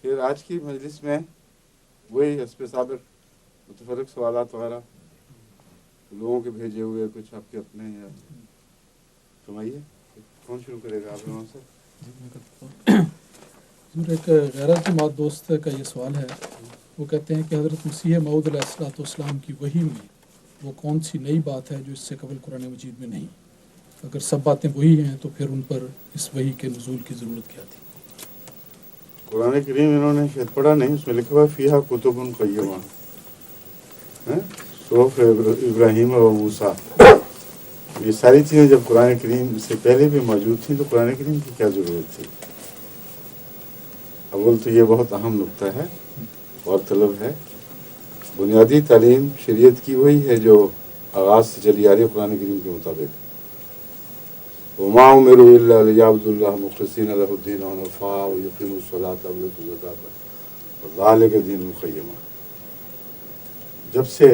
پھر آج کی مجلس میں وہی حسب سابق متفرق سوالات وغیرہ لوگوں کے بھیجے ہوئے، کچھ آپ کے اپنے یا فرمائیے کون شروع کرے گا آپ لوگوں سے؟ ایک غیرت جماعت دوست کا یہ سوال ہے، وہ کہتے ہیں کہ حضرت مسیح موعود علیہ الصلوۃ والسلام کی وحی میں وہ کون سی نئی بات ہے جو اس سے قبل قرآن مجید میں نہیں؟ اگر سب باتیں وہی ہیں تو پھر ان پر اس وحی کے نزول کی ضرورت کیا تھی؟ قرآن کریم انہوں نے شاید پڑھا نہیں، اس میں لکھا ہوا فیہا کتب قیمہ، صحف ابراہیم و موسیٰ. یہ ساری چیزیں جب قرآن کریم سے پہلے بھی موجود تھیں تو قرآن کریم کی کیا ضرورت تھی؟ اول تو یہ بہت اہم نقطہ ہے اور طلب ہے. بنیادی تعلیم شریعت کی وہی ہے جو آغاز سے چلی آ رہی ہے قرآن کریم کے مطابق. وما امروا الا ليعبدوا الله مخلصين له الدين حنفاء ويقيموا الصلاة ويؤتوا الزكاة وذلك الدين القيم. جب سے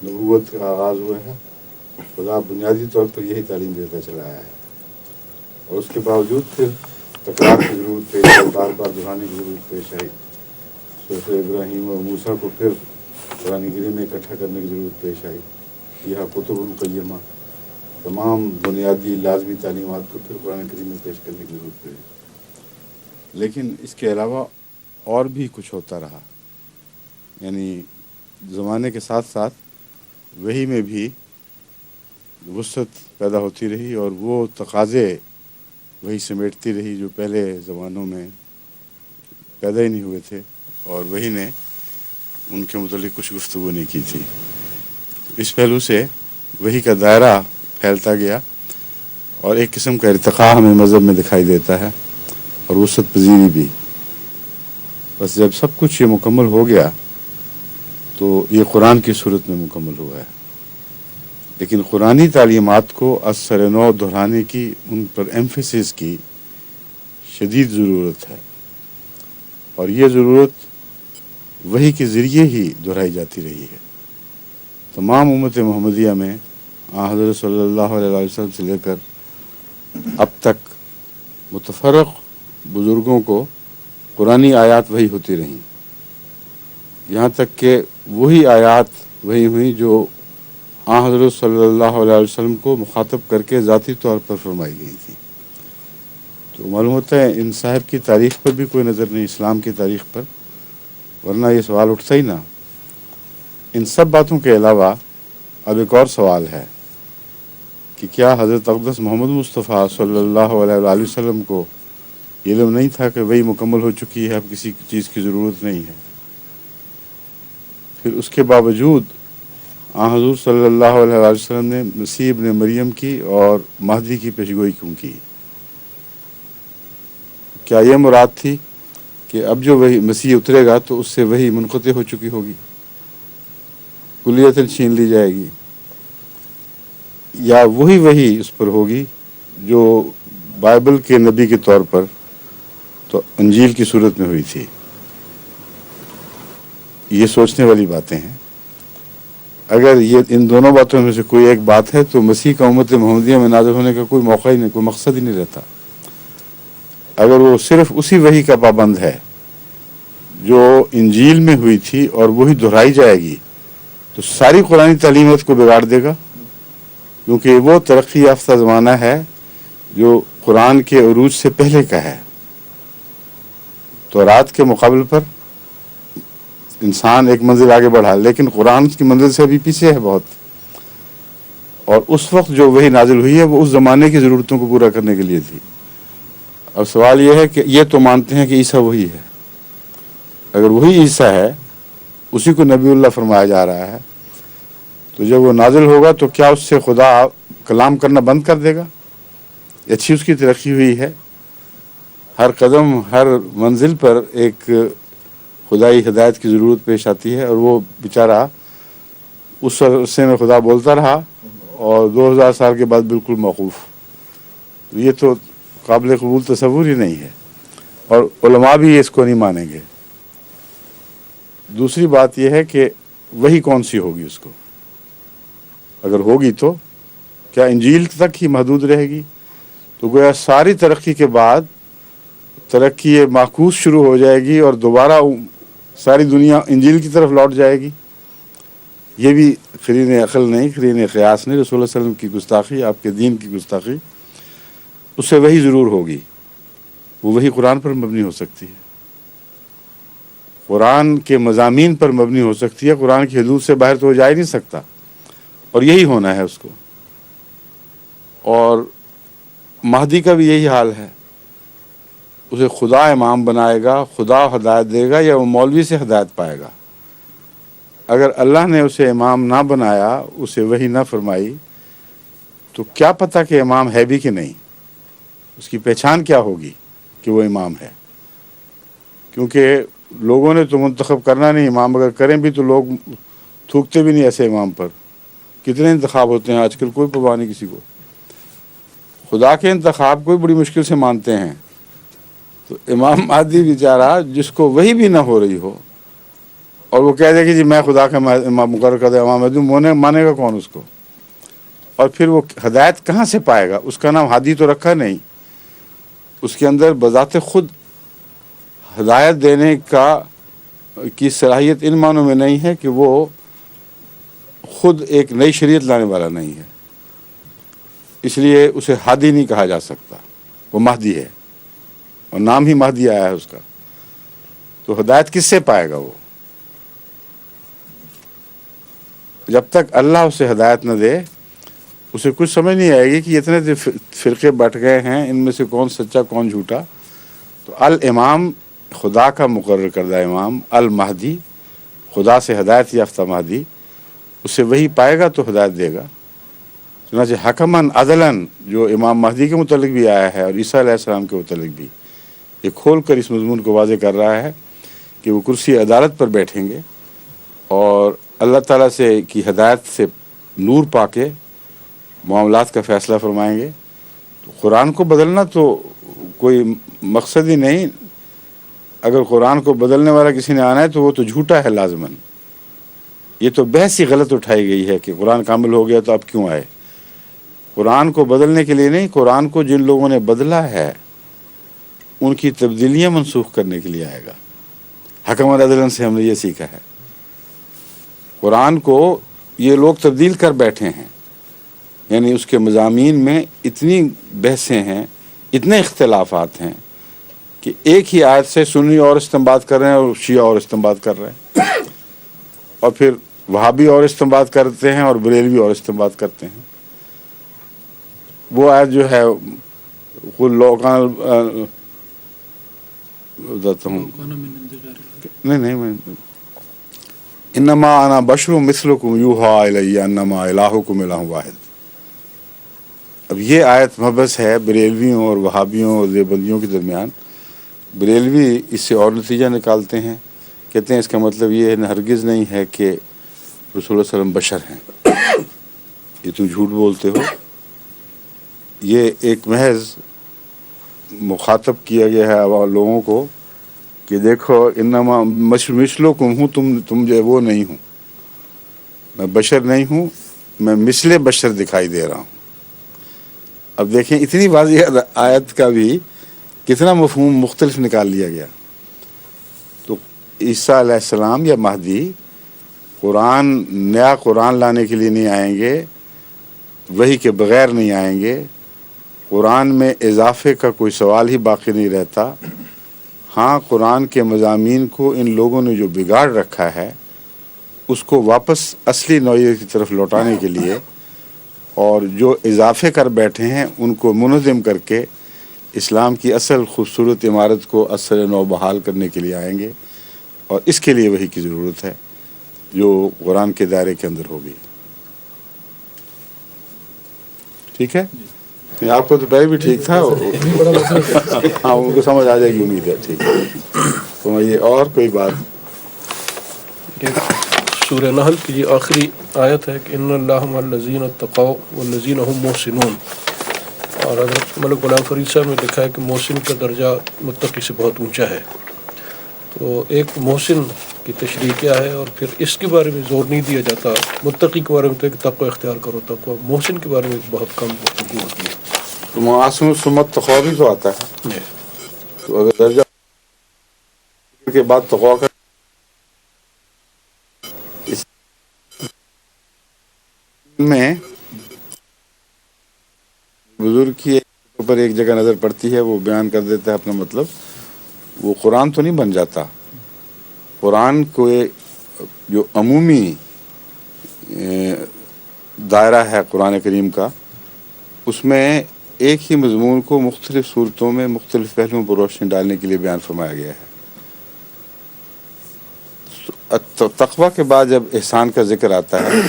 نبوت کا آغاز ہوا ہے خدا بنیادی طور پر یہی تعلیم دیتا چلا آیا ہے، اور اس کے باوجود پھر تکرار کی ضرورت پیش آئی، بار بار دہرانے کی ضرورت پیش آئی. صرف ابراہیم اور موسیٰ کو پھر قرآن کریم میں اکٹھا کرنے کی ضرورت پیش آئی. یہ کتب قیمہ، تمام بنیادی لازمی تعلیمات کو پھر قرآن کریم میں پیش کرنے کی ضرورت پڑی. لیکن اس کے علاوہ اور بھی کچھ ہوتا رہا، یعنی زمانے کے ساتھ ساتھ وہی میں بھی وسعت پیدا ہوتی رہی اور وہ تقاضے وہی سمیٹتی رہی جو پہلے زمانوں میں پیدا ہی نہیں ہوئے تھے، اور وہی نے ان کے متعلق کچھ گفتگو نہیں کی تھی. اس پہلو سے وہی کا دائرہ پھیلتا گیا اور ایک قسم کا ارتقاء ہمیں مذہب میں دکھائی دیتا ہے اور وسعت پذیری بھی. بس جب سب کچھ یہ مکمل ہو گیا تو یہ قرآن کی صورت میں مکمل ہوا ہے. لیکن قرآنی تعلیمات کو از سر نو دہرانے کی، ان پر ایمفیسس کی شدید ضرورت ہے، اور یہ ضرورت وحی کے ذریعے ہی دہرائی جاتی رہی ہے. تمام امت محمدیہ میں حضرت صلی اللہ علیہ وسلم سے لے کر اب تک متفرق بزرگوں کو قرآنی آیات وحی ہوتی رہیں، یہاں تک کہ وہی آیات وحی ہوئیں جو حضرت صلی اللہ علیہ وسلم کو مخاطب کر کے ذاتی طور پر فرمائی گئی تھیں. تو معلوم ہوتا ہے ان صاحب کی تاریخ پر بھی کوئی نظر نہیں، اسلام کی تاریخ پر، ورنہ یہ سوال اٹھتا ہی نہ. ان سب باتوں کے علاوہ اب ایک اور سوال ہے کہ کیا حضرت اقدس محمد مصطفیٰ صلی اللہ علیہ وآلہ وسلم کو علم نہیں تھا کہ وہی مکمل ہو چکی ہے، اب کسی چیز کی ضرورت نہیں ہے؟ پھر اس کے باوجود حضور صلی اللہ علیہ وآلہ وسلم نے مسیح ابن مریم کی اور مہدی کی پیشگوئی کیوں کی؟ کیا یہ مراد تھی کہ اب جو وہی مسیح اترے گا تو اس سے وہی منقطع ہو چکی ہوگی، کلیتاً چھین لی جائے گی، یا وہی اس پر ہوگی جو بائبل کے نبی کے طور پر تو انجیل کی صورت میں ہوئی تھی؟ یہ سوچنے والی باتیں ہیں. اگر یہ ان دونوں باتوں میں سے کوئی ایک بات ہے تو مسیح کا امت محمدیہ میں نازل ہونے کا کوئی موقع ہی نہیں، کوئی مقصد ہی نہیں رہتا. اگر وہ صرف اسی وحی کا پابند ہے جو انجیل میں ہوئی تھی اور وہی دہرائی جائے گی تو ساری قرآنی تعلیمات کو بگاڑ دے گا، کیونکہ وہ ترقی یافتہ زمانہ ہے جو قرآن کے عروج سے پہلے کا ہے. تو رات کے مقابل پر انسان ایک منزل آگے بڑھا، لیکن قرآن کی منزل سے ابھی پیچھے ہے بہت. اور اس وقت جو وہی نازل ہوئی ہے وہ اس زمانے کی ضرورتوں کو پورا کرنے کے لیے تھی. اب سوال یہ ہے کہ یہ تو مانتے ہیں کہ عیسیٰ وہی ہے، اگر وہی عیسیٰ ہے، اسی کو نبی اللہ فرمایا جا رہا ہے، تو جب وہ نازل ہوگا تو کیا اس سے خدا کلام کرنا بند کر دے گا؟ اچھی اس کی ترقی ہوئی ہے، ہر قدم ہر منزل پر ایک خدائی ہدایت کی ضرورت پیش آتی ہے، اور وہ بیچارہ اس عرصے میں خدا بولتا رہا اور 2000 سال کے بعد بالکل موقوف. تو یہ تو قابل قبول تصور ہی نہیں ہے، اور علماء بھی اس کو نہیں مانیں گے. دوسری بات یہ ہے کہ وہی کون سی ہوگی اس کو، اگر ہوگی تو کیا انجیل تک ہی محدود رہے گی؟ تو گویا ساری ترقی کے بعد ترقی معکوس شروع ہو جائے گی اور دوبارہ ساری دنیا انجیل کی طرف لوٹ جائے گی، یہ بھی قرین عقل نہیں، قرین قیاس نہیں، رسول اللہ علیہ وسلم کی گستاخی، آپ کے دین کی گستاخی۔ اس سے وہی ضرور ہوگی، وہ وہی قرآن پر مبنی ہو سکتی ہے، قرآن کے مضامین پر مبنی ہو سکتی ہے، قرآن کی حدود سے باہر تو وہ جا ہی نہیں سکتا، اور یہی ہونا ہے اس کو۔ اور مہدی کا بھی یہی حال ہے، اسے خدا امام بنائے گا، خدا ہدایت دے گا، یا وہ مولوی سے ہدایت پائے گا۔ اگر اللہ نے اسے امام نہ بنایا، اسے وحی نہ فرمائی، تو کیا پتہ کہ امام ہے بھی کہ نہیں، اس کی پہچان کیا ہوگی کہ وہ امام ہے؟ کیونکہ لوگوں نے تو منتخب کرنا نہیں، امام اگر کریں بھی تو لوگ تھوکتے بھی نہیں ایسے امام پر۔ کتنے انتخاب ہوتے ہیں آج کل، کوئی پرواہ نہیں کسی کو۔ خدا کے انتخاب کو بھی بڑی مشکل سے مانتے ہیں، تو امام مہدی بیچارہ جس کو وہی بھی نہ ہو رہی ہو اور وہ کہہ دے کہ جی میں خدا کا امام مقرر کر دے امام مہدی، مانے گا کون اس کو؟ اور پھر وہ ہدایت کہاں سے پائے گا؟ اس کا نام ہادی تو رکھا نہیں، اس کے اندر بذات خود ہدایت دینے کی صلاحیت ان معنوں میں نہیں ہے کہ وہ خود ایک نئی شریعت لانے والا نہیں ہے، اس لیے اسے ہادی نہیں کہا جا سکتا، وہ مہدی ہے، اور نام ہی مہدی آیا ہے اس کا۔ تو ہدایت کس سے پائے گا وہ؟ جب تک اللہ اسے ہدایت نہ دے، اسے کچھ سمجھ نہیں آئے گی کہ اتنے فرقے بٹ گئے ہیں، ان میں سے کون سچا کون جھوٹا۔ تو الامام، خدا کا مقرر کردہ امام، المہدی، خدا سے ہدایت یافتہ مہدی، اسے وہی پائے گا تو ہدایت دے گا۔ چنانچہ حکماً عدلاً جو امام مہدی کے متعلق بھی آیا ہے اور عیسیٰ علیہ السلام کے متعلق بھی، یہ کھول کر اس مضمون کو واضح کر رہا ہے کہ وہ کرسی عدالت پر بیٹھیں گے اور اللہ تعالیٰ سے کی ہدایت سے نور پا کے معاملات کا فیصلہ فرمائیں گے۔ تو قرآن کو بدلنا تو کوئی مقصد ہی نہیں، اگر قرآن کو بدلنے والا کسی نے آنا ہے تو وہ تو جھوٹا ہے لازماً۔ یہ تو بحث ہی غلط اٹھائی گئی ہے کہ قرآن کامل ہو گیا تو اب کیوں آئے؟ قرآن کو بدلنے کے لیے نہیں، قرآن کو جن لوگوں نے بدلا ہے ان کی تبدیلیاں منسوخ کرنے کے لیے آئے گا۔ حکم عدلن سے ہم نے یہ سیکھا ہے، قرآن کو یہ لوگ تبدیل کر بیٹھے ہیں، یعنی اس کے مضامین میں اتنی بحثیں ہیں، اتنے اختلافات ہیں کہ ایک ہی آیت سے سنی اور استنباط کر رہے ہیں اور شیعہ اور استنباط کر رہے ہیں، اور پھر وہابی اور استنباط کرتے ہیں اور بریلوی اور استنباط کرتے ہیں۔ وہ آیت جو ہے بتاتا ہوں، نہیں میں انما انا بشر مثلکم یوحی الی انما الہکم الہ واحد۔ اب یہ آیت مبحث ہے بریلویوں اور وہابیوں اور دیوبندیوں کے درمیان۔ بریلوی اس سے اور نتیجہ نکالتے ہیں، کہتے ہیں اس کا مطلب یہ ہرگز نہیں ہے کہ رسول اللہ صلی اللہ علیہ وسلم بشر ہیں، یہ تم جھوٹ بولتے ہو۔ یہ ایک محض مخاطب کیا گیا ہے لوگوں کو کہ دیکھو انما مثلکم ہوں، تم جو وہ نہیں ہوں، میں بشر نہیں ہوں، میں مثل بشر دکھائی دے رہا ہوں۔ اب دیکھیں اتنی واضح آیت کا بھی کتنا مفہوم مختلف نکال لیا گیا۔ تو عیسیٰ علیہ السلام یا مہدی نیا قرآن لانے کے لیے نہیں آئیں گے، وحی کے بغیر نہیں آئیں گے، قرآن میں اضافے کا کوئی سوال ہی باقی نہیں رہتا۔ ہاں، قرآن کے مضامین کو ان لوگوں نے جو بگاڑ رکھا ہے اس کو واپس اصلی نوعیت کی طرف لوٹانے کے لیے، اور جو اضافے کر بیٹھے ہیں ان کو منظم کر کے اسلام کی اصل خوبصورت عمارت کو اثر نو بحال کرنے کے لیے آئیں گے، اور اس کے لیے وحی کی ضرورت ہے جو قرآن کے دائرے کے اندر ہوگی۔ ٹھیک ہے، آپ کو تو پہلے بھی ٹھیک تھا، ہاں ان کو سمجھ آ جائے گی امید ہے۔ ٹھیک ہے، تو یہ اور کوئی بات؟ سورہ نحل کی یہ آخری آیت ہے کہ ان اللہ مع الذین اتقوا والذین هم محسنون، اور حضرت ملک غلام فرید صاحب نے لکھا ہے کہ محسن کا درجہ متقی سے بہت اونچا ہے۔ تو ایک محسن کی تشریح کیا ہے، اور پھر اس کے بارے میں زور نہیں دیا جاتا۔ متقی کے بارے میں تو کہ تقوی اختیار کرو تقوی، محسن کے بارے میں بہت کم گفتگو ہوتی ہے۔ تو معاصم سمت تقوی بھی تو آتا ہے، تو اگر درجہ کے بعد تقویٰ کا اس میں بزرگ کی اوپر ایک جگہ نظر پڑتی ہے، وہ بیان کر دیتا ہے اپنا مطلب. وہ قرآن تو نہیں بن جاتا. قرآن کو جو عمومی دائرہ ہے قرآن کریم کا، اس میں ایک ہی مضمون کو مختلف صورتوں میں مختلف پہلوؤں پر روشنی ڈالنے کے لیے بیان فرمایا گیا ہے. تقویٰ کے بعد جب احسان کا ذکر آتا ہے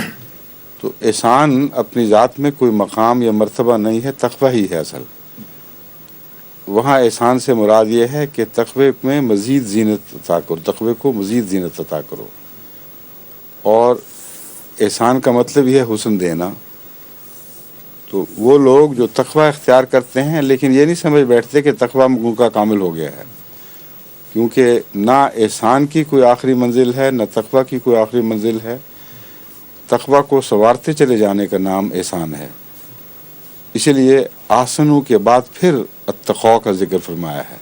تو احسان اپنی ذات میں کوئی مقام یا مرتبہ نہیں ہے، تقویٰ ہی ہے اصل. وہاں احسان سے مراد یہ ہے کہ تقوی میں مزید زینت عطا کرو، تقوی کو مزید زینت عطا کرو. اور احسان کا مطلب یہ ہے حسن دینا. تو وہ لوگ جو تقوی اختیار کرتے ہیں لیکن یہ نہیں سمجھ بیٹھتے کہ تقوی ان کا کامل ہو گیا ہے، کیونکہ نہ احسان کی کوئی آخری منزل ہے نہ تقوی کی کوئی آخری منزل ہے. تقوی کو سنوارتے چلے جانے کا نام احسان ہے. اسی لیے آسنوں کے بعد پھر التقویٰ کا ذکر فرمایا ہے.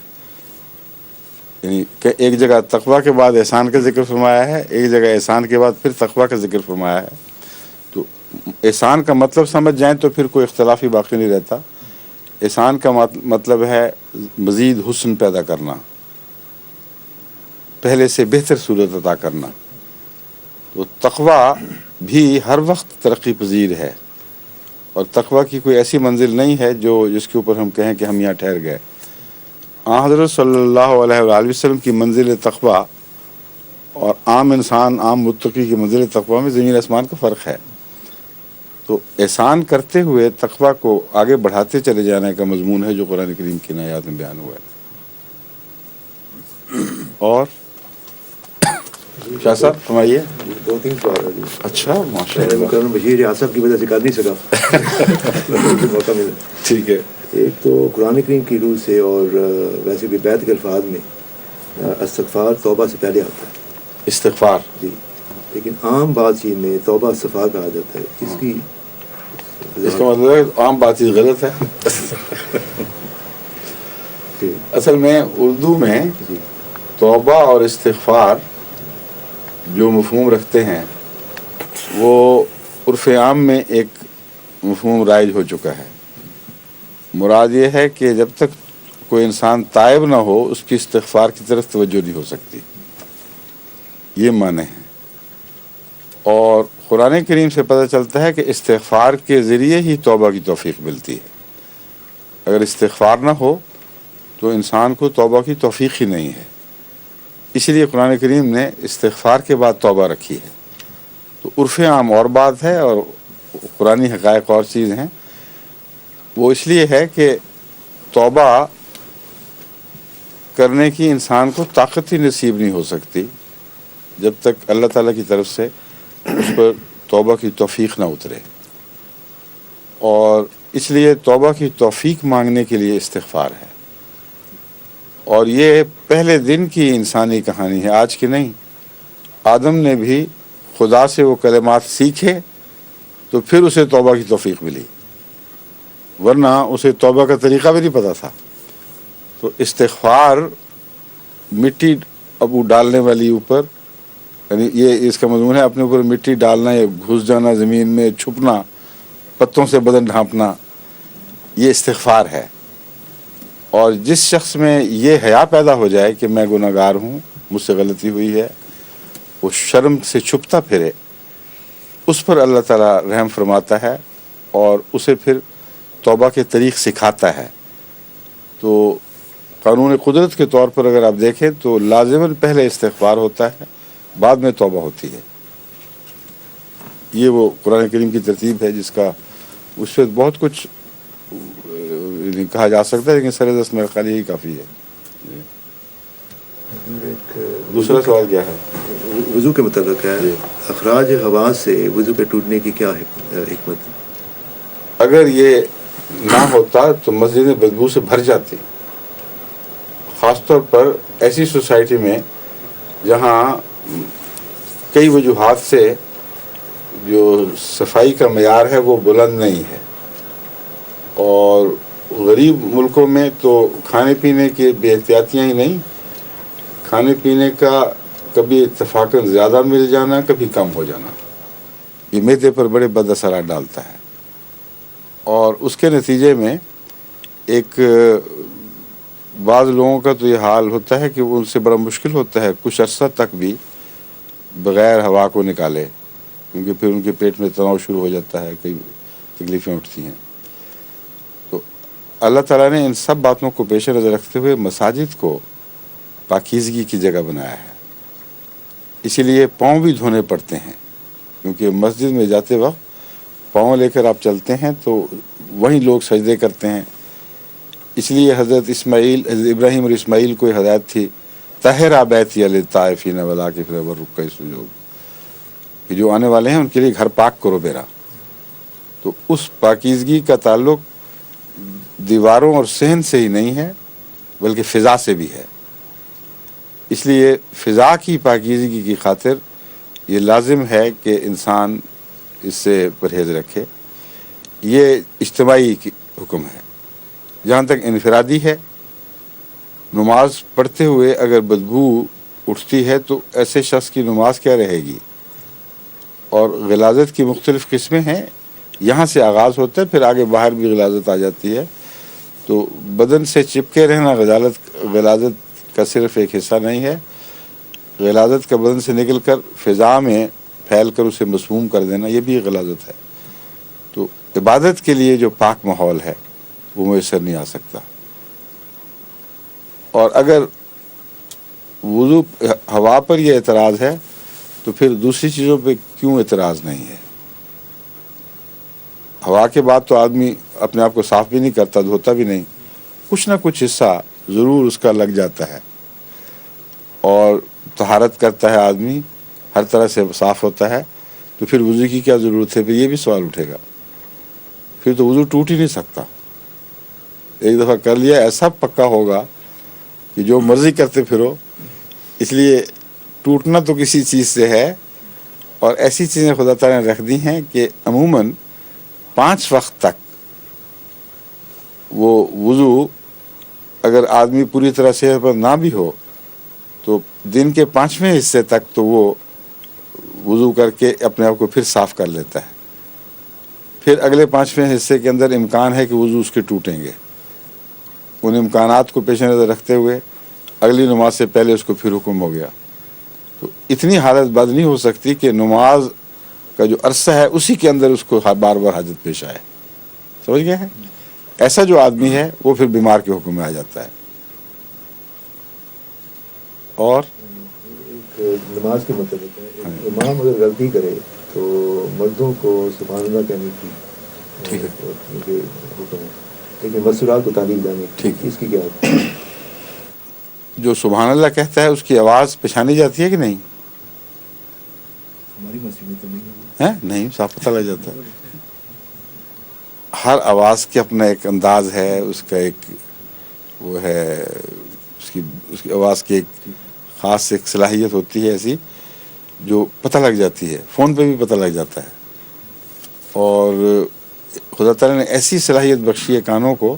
یعنی کہ ایک جگہ تقویٰ کے بعد احسان کا ذکر فرمایا ہے، ایک جگہ احسان کے بعد پھر تقویٰ کا ذکر فرمایا ہے. تو احسان کا مطلب سمجھ جائیں تو پھر کوئی اختلاف ہی باقی نہیں رہتا. احسان کا مطلب ہے مزید حسن پیدا کرنا، پہلے سے بہتر صورت عطا کرنا. تو تقویٰ بھی ہر وقت ترقی پذیر ہے، اور تقویٰ کی کوئی ایسی منزل نہیں ہے جس کے اوپر ہم کہیں کہ ہم یہاں ٹھہر گئے. حضرت صلی اللہ علیہ وآلہ وسلم کی منزل تقویٰ اور عام انسان، عام متقی کی منزل تقویٰ میں زمین آسمان کا فرق ہے. تو احسان کرتے ہوئے تقویٰ کو آگے بڑھاتے چلے جانے کا مضمون ہے جو قرآن کریم کی آیات میں بیان ہوا ہے. اور شاہ صاحب فرمائیے. 2-3 سوال ہے جی. اچھا ماشاء میں اللہ. مکرم بشیر ریاست کی وجہ سے کر نہیں سکا. موقع ملا. ٹھیک ہے. ایک تو قرآن کریم کی روح سے اور ویسے بھی بیت کے الفاظ میں استغفار توبہ سے پہلے آتا ہے. استغفار جی. لیکن عام بات چیت میں توبہ استغفار کہا جاتا ہے. اس کی اس کا مطلب ہے عام بات چیت غلط ہے. اصل میں اردو میں جی توبہ اور استغفار جو مفہوم رکھتے ہیں وہ عرف عام میں ایک مفہوم رائج ہو چکا ہے. مراد یہ ہے کہ جب تک کوئی انسان تائب نہ ہو اس کی استغفار کی طرف توجہ نہیں ہو سکتی، یہ معنی ہے. اور قرآن کریم سے پتہ چلتا ہے کہ استغفار کے ذریعے ہی توبہ کی توفیق ملتی ہے. اگر استغفار نہ ہو تو انسان کو توبہ کی توفیق ہی نہیں ہے. اسی لیے قرآن کریم نے استغفار کے بعد توبہ رکھی ہے. تو عرف عام اور بات ہے اور قرآنی حقائق اور چیز ہیں. وہ اس لیے ہے کہ توبہ کرنے کی انسان کو طاقت ہی نصیب نہیں ہو سکتی جب تک اللہ تعالیٰ کی طرف سے اس پر توبہ کی توفیق نہ اترے. اور اس لیے توبہ کی توفیق مانگنے کے لیے استغفار ہے. اور یہ پہلے دن کی انسانی کہانی ہے، آج کی نہیں. آدم نے بھی خدا سے وہ کلمات سیکھے تو پھر اسے توبہ کی توفیق ملی، ورنہ اسے توبہ کا طریقہ بھی نہیں پتہ تھا. تو استغفار مٹی ابو ڈالنے والی اوپر، یعنی یہ اس کا مضمون ہے اپنے اوپر مٹی ڈالنا یا گھس جانا زمین میں، چھپنا، پتوں سے بدن ڈھانپنا، یہ استغفار ہے. اور جس شخص میں یہ حیا پیدا ہو جائے کہ میں گناہ گار ہوں، مجھ سے غلطی ہوئی ہے، وہ شرم سے چھپتا پھرے، اس پر اللہ تعالیٰ رحم فرماتا ہے اور اسے پھر توبہ کے طریق سکھاتا ہے. تو قانون قدرت کے طور پر اگر آپ دیکھیں تو لازماً پہلے استغفار ہوتا ہے، بعد میں توبہ ہوتی ہے. یہ وہ قرآن کریم کی ترتیب ہے جس کا اس پہ بہت کچھ کہا جا سکتا ہے، لیکن سر دست میرے خیال یہی کافی ہے. دوسرا سوال کیا ہے؟ وضو کے متعلق ہے. اخراج حواس سے وضو کے ٹوٹنے کی کیا حکمت؟ اگر یہ نہ ہوتا تو مسجدیں بدبو سے بھر جاتی، خاص طور پر ایسی سوسائٹی میں جہاں کئی وجوہات سے جو صفائی کا معیار ہے وہ بلند نہیں ہے، اور غریب ملکوں میں تو کھانے پینے کی بے احتیاطیاں ہی نہیں، کھانے پینے کا کبھی اتفاقاً زیادہ مل جانا، کبھی کم ہو جانا، یہ معدے پر بڑے بد اثرات ڈالتا ہے، اور اس کے نتیجے میں ایک بعض لوگوں کا تو یہ حال ہوتا ہے کہ وہ ان سے بڑا مشکل ہوتا ہے کچھ عرصہ تک بھی بغیر ہوا کو نکالے، کیونکہ پھر ان کے پیٹ میں تناؤ شروع ہو جاتا ہے، کئی تکلیفیں اٹھتی ہیں۔ تو اللہ تعالیٰ نے ان سب باتوں کو پیش نظر رکھتے ہوئے مساجد کو پاکیزگی کی جگہ بنایا ہے، اسی لیے پاؤں بھی دھونے پڑتے ہیں، کیونکہ مسجد میں جاتے وقت پاؤں لے کر آپ چلتے ہیں تو وہیں لوگ سجدے کرتے ہیں، اس لیے حضرت ابراہیم اور اسماعیل کو ہدایت تھی طہر بیتی للطائفین والعاکفین والرکع السجود، کہ جو آنے والے ہیں ان کے لیے گھر پاک کرو میرا۔ تو اس پاکیزگی کا تعلق دیواروں اور صحن سے ہی نہیں ہے بلکہ فضا سے بھی ہے، اس لیے فضا کی پاکیزگی کی خاطر یہ لازم ہے کہ انسان اس سے پرہیز رکھے۔ یہ اجتماعی حکم ہے۔ جہاں تک انفرادی ہے، نماز پڑھتے ہوئے اگر بدبو اٹھتی ہے تو ایسے شخص کی نماز کیا رہے گی؟ اور غلاظت کی مختلف قسمیں ہیں، یہاں سے آغاز ہوتا ہے، پھر آگے باہر بھی غلاظت آ جاتی ہے۔ تو بدن سے چپکے رہنا غلاظت کا صرف ایک حصہ نہیں ہے، غلاظت کا بدن سے نکل کر فضا میں پھیل کر اسے مسموم کر دینا، یہ بھی غلاظت ہے۔ تو عبادت کے لیے جو پاک ماحول ہے وہ میسر نہیں آ سکتا، اور اگر وضو ہوا پر یہ اعتراض ہے تو پھر دوسری چیزوں پہ کیوں اعتراض نہیں ہے؟ ہوا کے بعد تو آدمی اپنے آپ کو صاف بھی نہیں کرتا، دھوتا بھی نہیں، کچھ نہ کچھ حصہ ضرور اس کا لگ جاتا ہے، اور طہارت کرتا ہے آدمی، ہر طرح سے صاف ہوتا ہے، تو پھر وضو کی کیا ضرورت ہے؟ پھر یہ بھی سوال اٹھے گا، پھر تو وضو ٹوٹ ہی نہیں سکتا۔ ایک دفعہ کر لیا ایسا پکا ہوگا کہ جو مرضی کرتے پھرو، اس لیے ٹوٹنا تو کسی چیز سے ہے، اور ایسی چیزیں خدا تعالیٰ نے رکھ دی ہیں کہ عموماً 5 وقت تک وہ وضو اگر آدمی پوری طرح صحت پر نہ بھی ہو تو دن کے 5ویں حصے تک تو وہ وضو کر کے اپنے آپ کو پھر صاف کر لیتا ہے، پھر اگلے 5ویں حصے کے اندر امکان ہے کہ وضو اس کے ٹوٹیں گے۔ ان امکانات کو پیش نظر رکھتے ہوئے اگلی نماز سے پہلے اس کو پھر حکم ہو گیا۔ تو اتنی حالت بد نہیں ہو سکتی کہ نماز کا جو عرصہ ہے اسی کے اندر اس کو بار بار حاجت پیش آئے، سمجھ گئے ہیں؟ ایسا جو آدمی ہے وہ پھر بیمار کے حکم میں آ جاتا ہے۔ اور نماز کے متعلق ہے، امام اگر غلطی کرے تو مردوں کو سبحان اللہ کہنے کی ٹھیک ہے، حکم ہے، لیکن مسورات کو تعلیم دینے کی، اس کی کیا ہے؟ جو سبحان اللہ کہتا ہے اس کی آواز پہچانی جاتی ہے کہ نہیں؟ ہماری مسجد میں تو نہیں ہے نہیں، صاف پتہ لگ جاتا ہے۔ ہر آواز کے اپنا ایک انداز ہے، اس کا ایک وہ ہے، اس کی آواز کی ایک خاص ایک صلاحیت ہوتی ہے ایسی جو پتہ لگ جاتی ہے، فون پہ بھی پتہ لگ جاتا ہے، اور خدا تعالیٰ نے ایسی صلاحیت بخشی ہے کانوں کو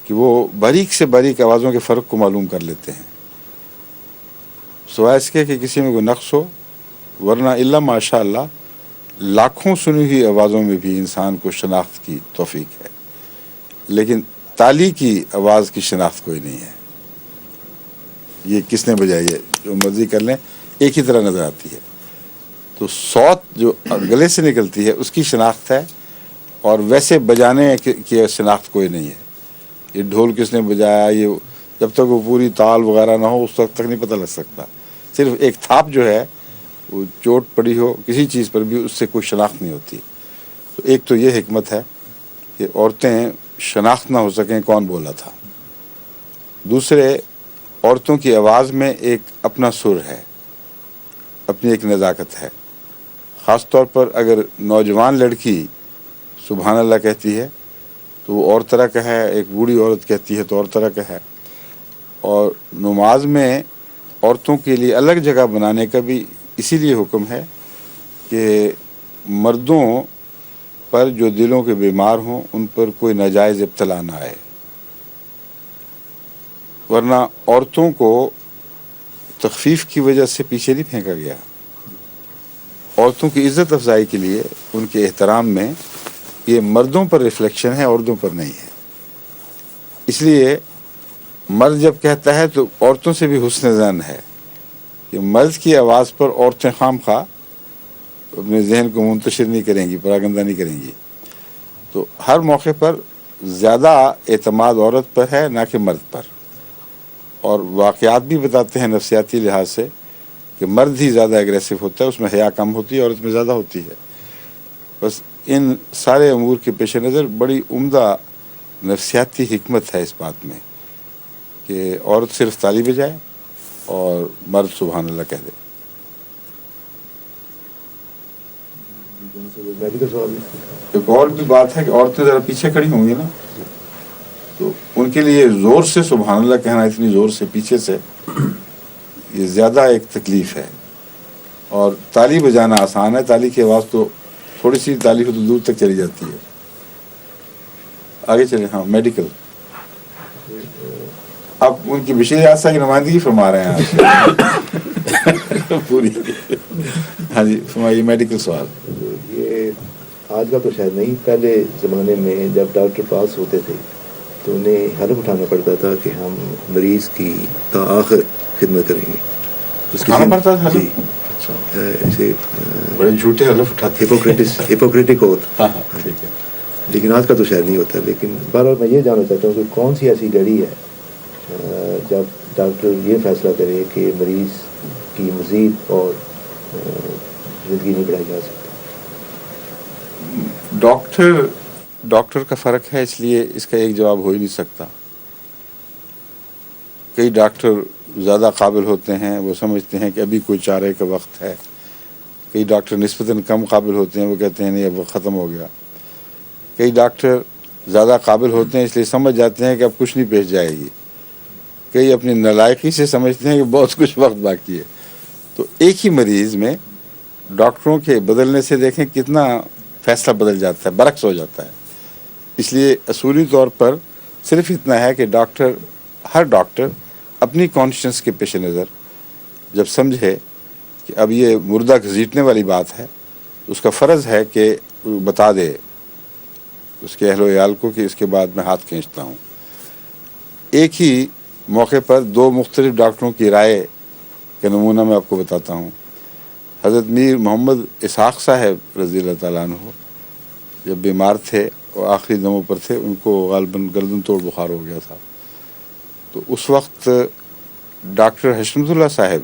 کہ وہ باریک سے باریک آوازوں کے فرق کو معلوم کر لیتے ہیں، سوائے اس کے کہ کسی میں کوئی نقص ہو، ورنہ الا ماشاء اللہ لاکھوں سنی ہوئی آوازوں میں بھی انسان کو شناخت کی توفیق ہے، لیکن تالی کی آواز کی شناخت کوئی نہیں ہے۔ یہ کس نے بجائی ہے، جو مرضی کر لیں ایک ہی طرح نظر آتی ہے، تو صوت جو گلے سے نکلتی ہے اس کی شناخت ہے، اور ویسے بجانے کی شناخت کوئی نہیں ہے۔ یہ ڈھول کس نے بجایا، یہ جب تک وہ پوری تال وغیرہ نہ ہو اس وقت تک نہیں پتہ لگ سکتا، صرف ایک تھاپ جو ہے وہ چوٹ پڑی ہو کسی چیز پر بھی اس سے کوئی شناخت نہیں ہوتی۔ تو ایک تو یہ حکمت ہے کہ عورتیں شناخت نہ ہو سکیں کون بولا تھا۔ دوسرے، عورتوں کی آواز میں ایک اپنا سر ہے، اپنی ایک نزاکت ہے، خاص طور پر اگر نوجوان لڑکی سبحان اللہ کہتی ہے تو وہ اور طرح کا ہے، ایک بوڑھی عورت کہتی ہے تو اور طرح کا ہے۔ اور نماز میں عورتوں کے لیے الگ جگہ بنانے کا بھی اسی لیے حکم ہے کہ مردوں پر جو دلوں کے بیمار ہوں ان پر کوئی ناجائز ابتلا نہ آئے، ورنہ عورتوں کو تخفیف کی وجہ سے پیچھے نہیں پھینکا گیا. عورتوں کی عزت افزائی کے لیے، ان کے احترام میں یہ مردوں پر ریفلیکشن ہے، عورتوں پر نہیں ہے. اس لیے مرد جب کہتا ہے تو عورتوں سے بھی حسن ظن ہے کہ مرد کی آواز پر عورتیں خام خواہ اپنے ذہن کو منتشر نہیں کریں گی، پراگندہ نہیں کریں گی. تو ہر موقع پر زیادہ اعتماد عورت پر ہے نہ کہ مرد پر. اور واقعات بھی بتاتے ہیں نفسیاتی لحاظ سے کہ مرد ہی زیادہ ایگریسو ہوتا ہے، اس میں حیا کم ہوتی ہے، عورت میں زیادہ ہوتی ہے. بس ان سارے امور کے پیش نظر بڑی عمدہ نفسیاتی حکمت ہے اس بات میں کہ عورت صرف تالی بجائے اور مرد سبحان اللہ کہہ دے. ایک اور بھی بات ہے کہ عورتیں ذرا پیچھے کھڑی ہوں گی نا تو ان کے لیے زور سے سبحان اللہ کہنا، اتنی زور سے پیچھے سے، یہ زیادہ ایک تکلیف ہے. اور تالی بجانا آسان ہے، تالی کی آواز تو تھوڑی سی تالی ہو تو دور تک چلی جاتی ہے. آگے چلیں. ہاں، میڈیکل. آپ ان کی بشیر حادثہ کی نمائندگی فرما رہے ہیں آج پوری. ہاں جی فرمائیے میڈیکل سوال. یہ آج کا تو شاید نہیں، پہلے زمانے میں جب ڈاکٹر پاس ہوتے تھے تو انہیں حلف اٹھانا پڑتا تھا کہ ہم مریض کی تا آخر خدمت کریں گے. اٹھانا پڑتا تھا جی. ایسے بڑے جھوٹے حلف اٹھاتے، ہپوکریٹک ہوتا. ٹھیک ہے. لیکن آج کا تو شاید نہیں ہوتا. لیکن بہرحال میں یہ جاننا چاہتا ہوں کہ کون سی ایسی گھڑی ہے جب ڈاکٹر یہ فیصلہ کرے کہ مریض کی مزید اور زندگی نہیں بڑھائی جا سکتی. ڈاکٹر کا فرق ہے، اس لیے اس کا ایک جواب ہو ہی نہیں سکتا. کئی ڈاکٹر زیادہ قابل ہوتے ہیں، وہ سمجھتے ہیں کہ ابھی کوئی چارے کا وقت ہے. کئی ڈاکٹر نسبتاً کم قابل ہوتے ہیں، وہ کہتے ہیں نہیں اب وقت ختم ہو گیا. کئی ڈاکٹر زیادہ قابل ہوتے ہیں اس لیے سمجھ جاتے ہیں کہ اب کچھ نہیں پیش جائے گی. کئی اپنی نالائقی سے سمجھتے ہیں کہ بہت کچھ وقت باقی ہے. تو ایک ہی مریض میں ڈاکٹروں کے بدلنے سے دیکھیں کتنا فیصلہ بدل جاتا ہے، برعکس ہو جاتا ہے. اس لیے اصولی طور پر صرف اتنا ہے کہ ہر ڈاکٹر اپنی کانشنس کے پیش نظر جب سمجھے کہ اب یہ مردہ گھسیٹنے والی بات ہے، اس کا فرض ہے کہ بتا دے اس کے اہل و عیال کو کہ اس کے بعد میں ہاتھ کھینچتا ہوں. ایک ہی موقع پر دو مختلف ڈاکٹروں کی رائے کا نمونہ میں آپ کو بتاتا ہوں. حضرت میر محمد اسحاق صاحب رضی اللہ تعالیٰ عنہ جب بیمار تھے اور آخری دموں پر تھے، ان کو غالباً گردن توڑ بخار ہو گیا تھا. تو اس وقت ڈاکٹر حشمت اللہ صاحب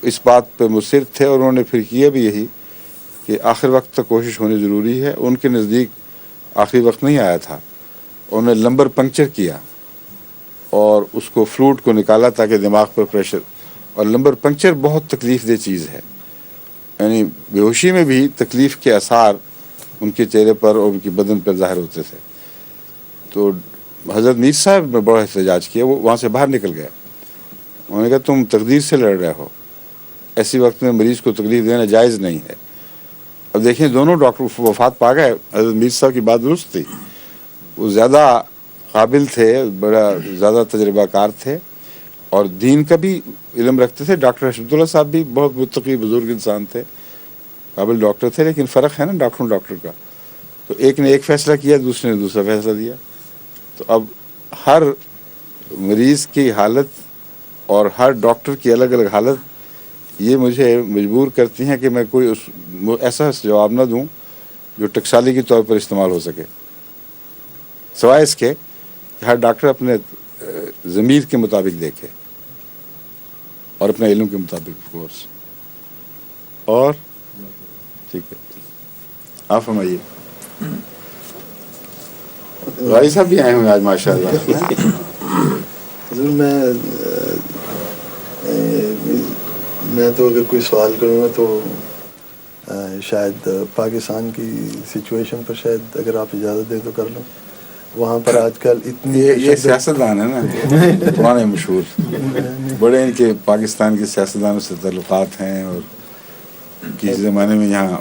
اس بات پہ مصر تھے اور انہوں نے پھر کیا بھی یہی کہ آخر وقت تک کوشش ہونی ضروری ہے. ان کے نزدیک آخری وقت نہیں آیا تھا. انہوں نے لمبر پنکچر کیا اور اس کو فلوٹ کو نکالا تاکہ دماغ پر پریشر، اور لمبر پنکچر بہت تکلیف دہ چیز ہے. یعنی بے ہوشی میں بھی تکلیف کے آثار ان کے چہرے پر اور ان کی بدن پر ظاہر ہوتے تھے. تو حضرت میر صاحب نے بڑا احتجاج کیا، وہ وہاں سے باہر نکل گئے. انہوں نے کہا تم تقدیر سے لڑ رہے ہو، ایسی وقت میں مریض کو تکلیف دینا جائز نہیں ہے. اب دیکھیں دونوں ڈاکٹر وفات پا گئے. حضرت میر صاحب کی بات درست تھی، وہ زیادہ قابل تھے، بڑا زیادہ تجربہ کار تھے اور دین کا بھی علم رکھتے تھے. ڈاکٹر حشمت اللہ صاحب بھی بہت متقی بزرگ انسان تھے، قابل ڈاکٹر تھے. لیکن فرق ہے نا ڈاکٹر کا. تو ایک نے ایک فیصلہ کیا، دوسرے نے دوسرا فیصلہ دیا. تو اب ہر مریض کی حالت اور ہر ڈاکٹر کی الگ الگ حالت یہ مجھے مجبور کرتی ہیں کہ میں کوئی ایسا جواب نہ دوں جو ٹکسالی کے طور پر استعمال ہو سکے، سوائے اس کے کہ ہر ڈاکٹر اپنے ضمیر کے مطابق دیکھے اور اپنے علم کے مطابق کورس. اور ٹھیک ہے آپ فرمائیے. بھائی صاحب بھی آئے ہوئے آج ماشاء اللہ. حضور میں تو اگر کوئی سوال کروں گا تو شاید پاکستان کی سچویشن پر شاید اگر آپ اجازت دیں تو کر لوں. وہاں پر آج کل اتنی یہ سیاستدان ہے نا پرانے مشہور بڑے ان کے پاکستان کے سیاستدانوں سے تعلقات ہیں اور کسی زمانے میں یہاں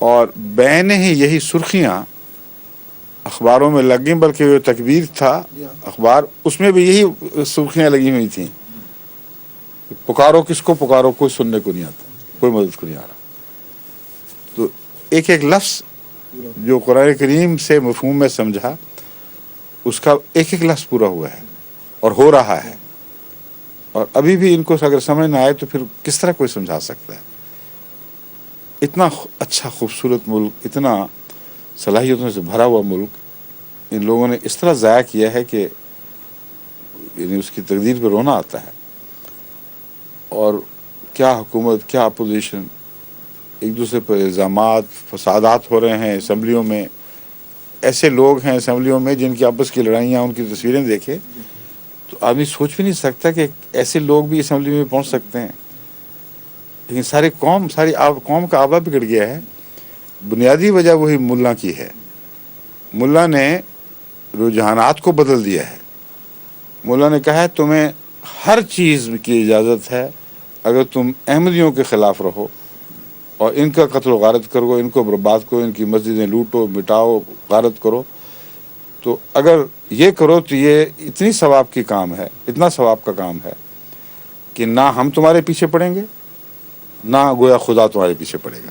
اور بین ہی یہی سرخیاں اخباروں میں لگ گئیں، بلکہ جو تکبیر تھا اخبار اس میں بھی یہی سرخیاں لگی ہوئی تھیں، پکارو کس کو پکارو، کوئی سننے کو نہیں آتا، کوئی مدد کو نہیں آ رہا. تو ایک ایک لفظ جو قرآن کریم سے مفہوم میں سمجھا، اس کا ایک ایک لفظ پورا ہوا ہے اور ہو رہا ہے. اور ابھی بھی ان کو اگر سمجھ نہ آئے تو پھر کس طرح کوئی سمجھا سکتا ہے؟ اتنا اچھا خوبصورت ملک، اتنا صلاحیتوں سے بھرا ہوا ملک ان لوگوں نے اس طرح ضائع کیا ہے کہ یعنی اس کی تقدیر پہ رونا آتا ہے. اور کیا حکومت، کیا اپوزیشن، ایک دوسرے پر الزامات، فسادات ہو رہے ہیں اسمبلیوں میں. ایسے لوگ ہیں اسمبلیوں میں جن کی آپس کی لڑائیاں، ان کی تصویریں دیکھے تو آدمی سوچ بھی نہیں سکتا کہ ایسے لوگ بھی اسمبلی میں پہنچ سکتے ہیں. لیکن ساری قوم کا آبا بگڑ گیا ہے. بنیادی وجہ وہی ملا کی ہے. ملا نے رجحانات کو بدل دیا ہے. ملا نے کہا ہے تمہیں ہر چیز کی اجازت ہے اگر تم احمدیوں کے خلاف رہو اور ان کا قتل و غارت کرو، ان کو برباد کرو، ان کی مسجدیں لوٹو، مٹاؤ، غارت کرو. تو اگر یہ کرو تو یہ اتنی ثواب کی کام ہے، اتنا ثواب کا کام ہے کہ نہ ہم تمہارے پیچھے پڑیں گے، نہ گویا خدا تمہارے پیچھے پڑے گا.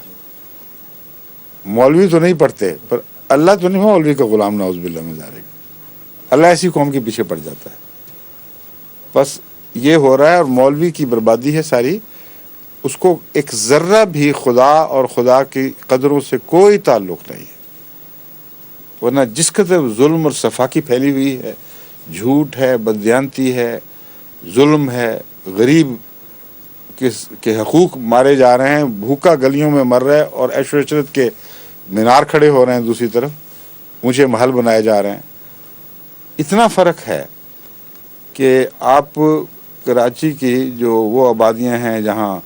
مولوی تو نہیں پڑھتے، پر اللہ تو نہیں مولوی کا غلام، نعوذ باللہ من ذالک. اللہ ایسی قوم کے پیچھے پڑ جاتا ہے. بس یہ ہو رہا ہے، اور مولوی کی بربادی ہے ساری. اس کو ایک ذرہ بھی خدا اور خدا کی قدروں سے کوئی تعلق نہیں ہے. ورنہ جس قدر ظلم اور سفاکی پھیلی ہوئی ہے، جھوٹ ہے، بددیانتی ہے، ظلم ہے، غریب کے حقوق مارے جا رہے ہیں، بھوکا گلیوں میں مر رہا ہے، اور عیش و عشرت کے مینار کھڑے ہو رہے ہیں، دوسری طرف اونچے محل بنائے جا رہے ہیں. اتنا فرق ہے کہ آپ کراچی کی جو وہ آبادیاں ہیں جہاں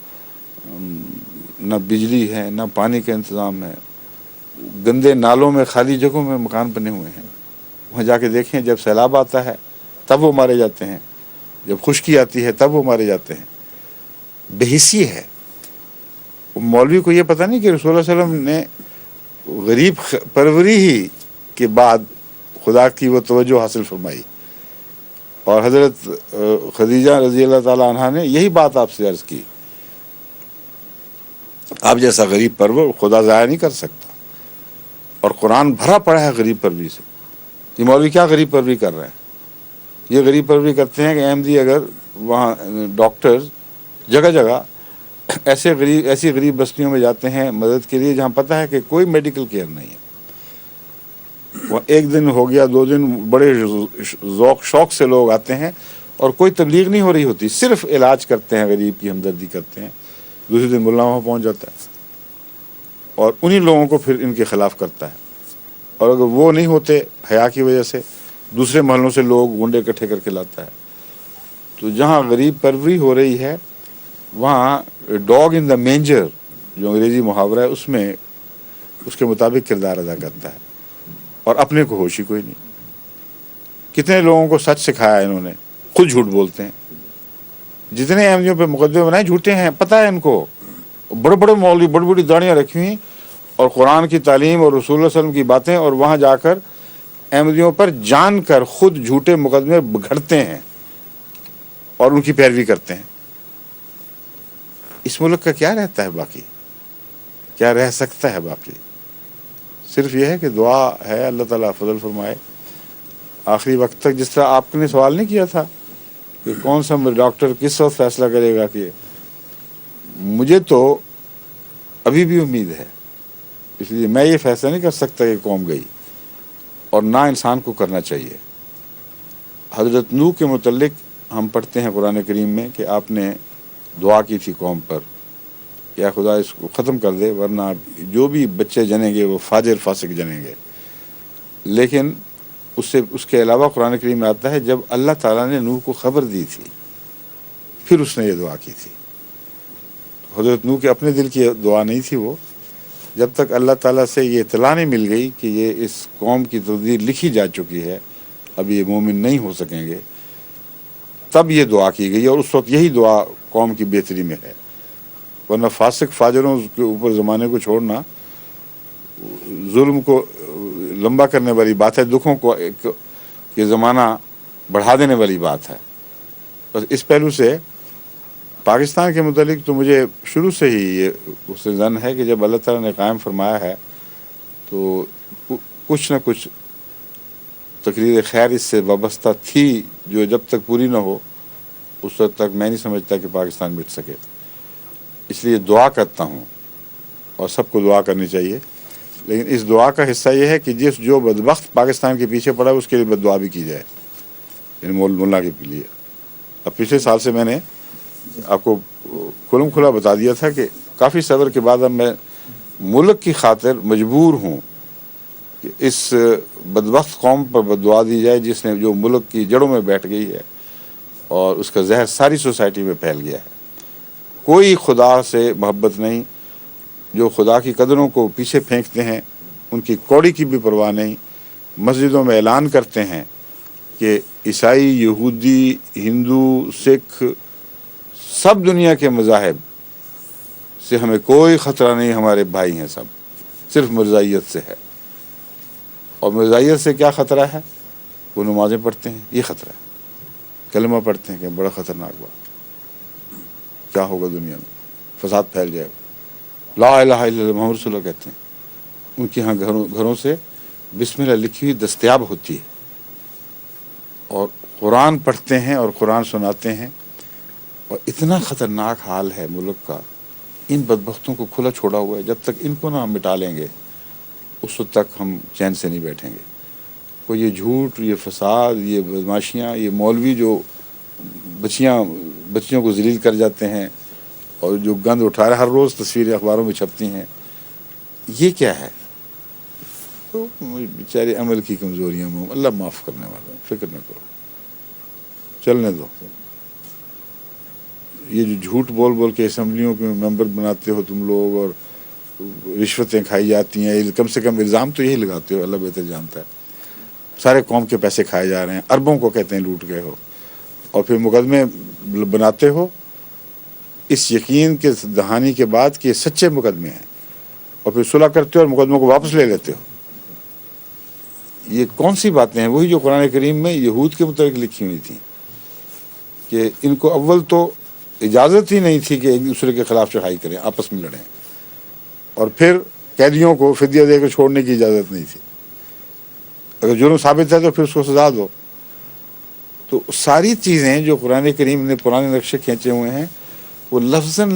نہ بجلی ہے، نہ پانی کا انتظام ہے، گندے نالوں میں، خالی جگہوں میں مکان بنے ہوئے ہیں، وہاں جا کے دیکھیں جب سیلاب آتا ہے تب وہ مارے جاتے ہیں، جب خشکی آتی ہے تب وہ مارے جاتے ہیں. بے حسی ہے. مولوی کو یہ پتہ نہیں کہ رسول اللہ صلی اللہ علیہ وسلم نے غریب پروری ہی کے بعد خدا کی وہ توجہ حاصل فرمائی. اور حضرت خدیجہ رضی اللہ تعالی عنہا نے یہی بات آپ سے عرض کی، آپ جیسا غریب پرور خدا ضائع نہیں کر سکتا. اور قرآن بھرا پڑا ہے غریب پروری سے. یہ مولوی کیا غریب پروری کر رہے ہیں؟ یہ غریب پروری کرتے ہیں کہ احمدی اگر وہاں ڈاکٹرز جگہ جگہ ایسی غریب بستیوں میں جاتے ہیں مدد کے لیے جہاں پتہ ہے کہ کوئی میڈیکل کیئر نہیں ہے. وہ ایک دن ہو گیا، 2 دن، بڑے ذوق شوق سے لوگ آتے ہیں اور کوئی تبلیغ نہیں ہو رہی ہوتی، صرف علاج کرتے ہیں، غریب کی ہمدردی کرتے ہیں. دوسرے دن ملا وہاں پہنچ جاتا ہے اور انہی لوگوں کو پھر ان کے خلاف کرتا ہے. اور اگر وہ نہیں ہوتے حیا کی وجہ سے دوسرے محلوں سے لوگ گنڈے اکٹھے کر کے لاتا ہے. تو جہاں غریب پروری ہو رہی ہے وہاں ڈاگ ان دا مینجر جو انگریزی محاورہ ہے اس میں اس کے مطابق کردار ادا کرتا ہے، اور اپنے کو ہوش ہی کوئی نہیں. کتنے لوگوں کو سچ سکھایا انہوں نے، خود جھوٹ بولتے ہیں. جتنے احمدیوں پہ مقدمے بنائے جھوٹے ہیں، پتہ ہے ان کو. بڑے بڑے مولوی بڑی بڑی داڑیاں رکھی ہوئی اور قرآن کی تعلیم اور رسول اللہ صلی اللہ علیہ وسلم کی باتیں، اور وہاں جا کر احمدیوں پر جان کر خود جھوٹے مقدمے گھڑتے ہیں اور ان کی پیروی کرتے ہیں. اس ملک کا کیا رہتا ہے باقی؟ کیا رہ سکتا ہے باقی؟ صرف یہ ہے کہ دعا ہے اللہ تعالیٰ فضل فرمائے آخری وقت تک. جس طرح آپ نے سوال نہیں کیا تھا کہ کون سا ڈاکٹر کس وقت فیصلہ کرے گا، کہ مجھے تو ابھی بھی امید ہے. اس لیے میں یہ فیصلہ نہیں کر سکتا کہ قوم گئی، اور نہ انسان کو کرنا چاہیے. حضرت نوح کے متعلق ہم پڑھتے ہیں قرآن کریم میں کہ آپ نے دعا کی تھی قوم پر کہ اے خدا اس کو ختم کر دے، ورنہ جو بھی بچے جنیں گے وہ فاجر فاسق جنیں گے. لیکن اس کے علاوہ قرآن کریم میں آتا ہے جب اللہ تعالیٰ نے نوح کو خبر دی تھی پھر اس نے یہ دعا کی تھی. حضرت نوح کے اپنے دل کی دعا نہیں تھی وہ. جب تک اللہ تعالیٰ سے یہ اطلاع نہیں مل گئی کہ یہ اس قوم کی تقدیر لکھی جا چکی ہے، اب یہ مومن نہیں ہو سکیں گے، تب یہ دعا کی گئی. اور اس وقت یہی دعا قوم کی بہتری میں ہے. ورنہ فاسق فاجروں کے اوپر زمانے کو چھوڑنا ظلم کو لمبا کرنے والی بات ہے، دکھوں کو یہ زمانہ بڑھا دینے والی بات ہے. بس اس پہلو سے پاکستان کے متعلق تو مجھے شروع سے ہی یہ اس سے ظن ہے کہ جب اللہ تعالیٰ نے قائم فرمایا ہے تو کچھ نہ کچھ تقریر خیر اس سے وابستہ تھی، جو جب تک پوری نہ ہو اس وقت تک میں نہیں سمجھتا کہ پاکستان مٹ سکے. اس لیے دعا کرتا ہوں، اور سب کو دعا کرنی چاہیے، لیکن اس دعا کا حصہ یہ ہے کہ جو بدبخت پاکستان کے پیچھے پڑا اس کے لیے بد دعا بھی کی جائے، یعنی ملا کے لیے. اب پچھلے سال سے میں نے آپ کو کھلم کھلا بتا دیا تھا کہ کافی صبر کے بعد اب میں ملک کی خاطر مجبور ہوں کہ اس بدبخت قوم پر بد دعا دی جائے جو ملک کی جڑوں میں بیٹھ گئی ہے اور اس کا زہر ساری سوسائٹی میں پھیل گیا ہے. کوئی خدا سے محبت نہیں، جو خدا کی قدروں کو پیچھے پھینکتے ہیں ان کی کوڑی کی بھی پرواہ نہیں، مسجدوں میں اعلان کرتے ہیں کہ عیسائی، یہودی، ہندو، سکھ، سب دنیا کے مذاہب سے ہمیں کوئی خطرہ نہیں، ہمارے بھائی ہیں سب، صرف مرزائیت سے ہے. اور مرزائیت سے کیا خطرہ ہے؟ وہ نمازیں پڑھتے ہیں، یہ خطرہ ہے. کلمہ پڑھتے ہیں کہ بڑا خطرناک بات، کیا ہوگا دنیا میں، فساد پھیل جائے گا. لا الہ الا اللہ محمد رسول اللہ کہتے ہیں. ان کے ہاں گھروں سے بسم اللہ لکھی ہوئی دستیاب ہوتی ہے، اور قرآن پڑھتے ہیں اور قرآن سناتے ہیں. اور اتنا خطرناک حال ہے ملک کا، ان بدبختوں کو کھلا چھوڑا ہوا ہے. جب تک ان کو نہ ہم مٹا لیں گے اس وقت تک ہم چین سے نہیں بیٹھیں گے. کوئی یہ جھوٹ، یہ فساد، یہ بدماشیاں، یہ مولوی جو بچیوں کو ذلیل کر جاتے ہیں اور جو گند اٹھا رہے، ہر روز تصویریں اخباروں میں چھپتی ہیں، یہ کیا ہے؟ تو بیچارے عمل کی کمزوریاں میں اللہ معاف کرنے والا، فکر نہ کرو، چلنے دو. یہ جو جھوٹ بول کے اسمبلیوں کے ممبر بناتے ہو تم لوگ، اور رشوتیں کھائی جاتی ہیں، کم سے کم الزام تو یہی لگاتے ہو، اللہ بہتر جانتا ہے. سارے قوم کے پیسے کھائے جا رہے ہیں، اربوں کو کہتے ہیں لوٹ گئے ہو، اور پھر مقدمے بناتے ہو اس یقین کے دہانی کے بعد کہ یہ سچے مقدمے ہیں، اور پھر صلح کرتے ہو اور مقدموں کو واپس لے لیتے ہو. یہ کون سی باتیں ہیں؟ وہی جو قرآن کریم میں یہود کے متعلق لکھی ہوئی تھیں کہ ان کو اول تو اجازت ہی نہیں تھی کہ ایک دوسرے کے خلاف چڑھائی کریں، آپس میں لڑیں، اور پھر قیدیوں کو فدیہ دے کر چھوڑنے کی اجازت نہیں تھی. اگر جرم ثابت ہے تو پھر اس کو سزا دو. تو ساری چیزیں جو قرآن کریم نے پرانے نقشے کھینچے ہوئے ہیں وہ لفظاً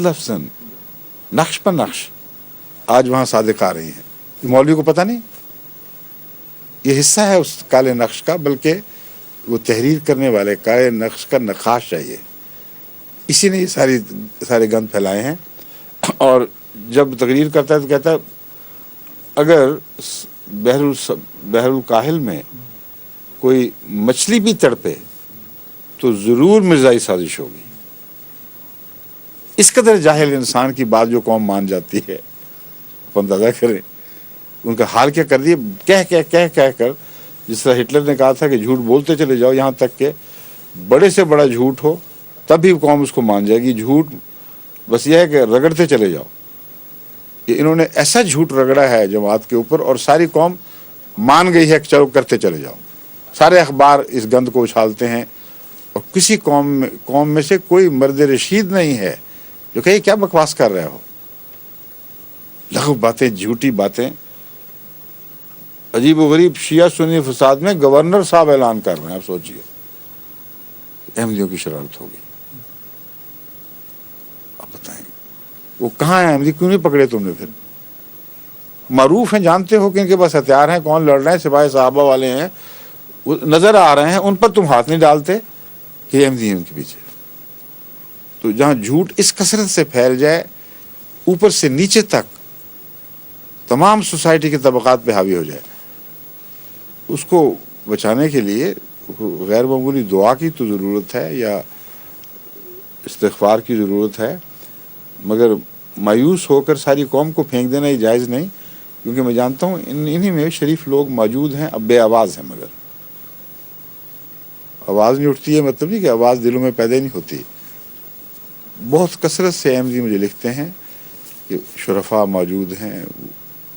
نقش پر نقش آج وہاں صادق آ رہی ہیں. مولوی کو پتہ نہیں، یہ حصہ ہے اس کالے نقش کا، بلکہ وہ تحریر کرنے والے کالے نقش کا نقاش ہے. یہ اسی نے یہ سارے گند پھیلائے ہیں. اور جب تقریر کرتا ہے تو کہتا ہے اگر بحر الکاہل میں کوئی مچھلی بھی تڑپے تو ضرور مرزائی سازش ہوگی. اس قدر جاہل انسان کی بات جو قوم مان جاتی ہے، آپ اندازہ کریں ان کا حال کیا کر دیا. کہہ کر، جس طرح ہٹلر نے کہا تھا کہ جھوٹ بولتے چلے جاؤ یہاں تک کہ بڑے سے بڑا جھوٹ ہو تب بھی قوم اس کو مان جائے گی. جھوٹ بس یہ ہے کہ رگڑتے چلے جاؤ. یہ انہوں نے ایسا جھوٹ رگڑا ہے جماعت کے اوپر، اور ساری قوم مان گئی ہے کہ چلو کرتے چلے جاؤ. سارے اخبار اس گند کو اچھالتے ہیں، اور کسی قوم میں سے کوئی مرد رشید نہیں ہے جو کہ کیا بکواس کر رہے ہو، لغو باتیں، جھوٹی باتیں. عجیب و غریب شیعہ سنی فساد میں گورنر صاحب اعلان کر رہے ہیں. آپ سوچئے احمدیوں کی شرارت ہوگی. آپ بتائیں وہ کہاں ہیں احمدی؟ کیوں نہیں پکڑے تم نے؟ پھر معروف ہیں، جانتے ہو کہ ان کے پاس ہتھیار ہیں، کون لڑ رہے ہیں، سپاہی صحابہ والے ہیں، وہ نظر آ رہے ہیں، ان پر تم ہاتھ نہیں ڈالتے کہ احمدی ہیں ان کے پیچھے. تو جہاں جھوٹ اس کثرت سے پھیل جائے، اوپر سے نیچے تک تمام سوسائٹی کے طبقات پہ حاوی ہو جائے، اس کو بچانے کے لیے غیر معمولی دعا کی تو ضرورت ہے، یا استغفار کی ضرورت ہے. مگر مایوس ہو کر ساری قوم کو پھینک دینا یہ جائز نہیں، کیونکہ میں جانتا ہوں انہی میں شریف لوگ موجود ہیں، اب بے آواز ہیں. مگر آواز نہیں اٹھتی ہے مطلب نہیں کہ آواز دلوں میں پیدا نہیں ہوتی. بہت کثرت سے احمدی مجھے لکھتے ہیں کہ شرفاء موجود ہیں،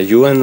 UN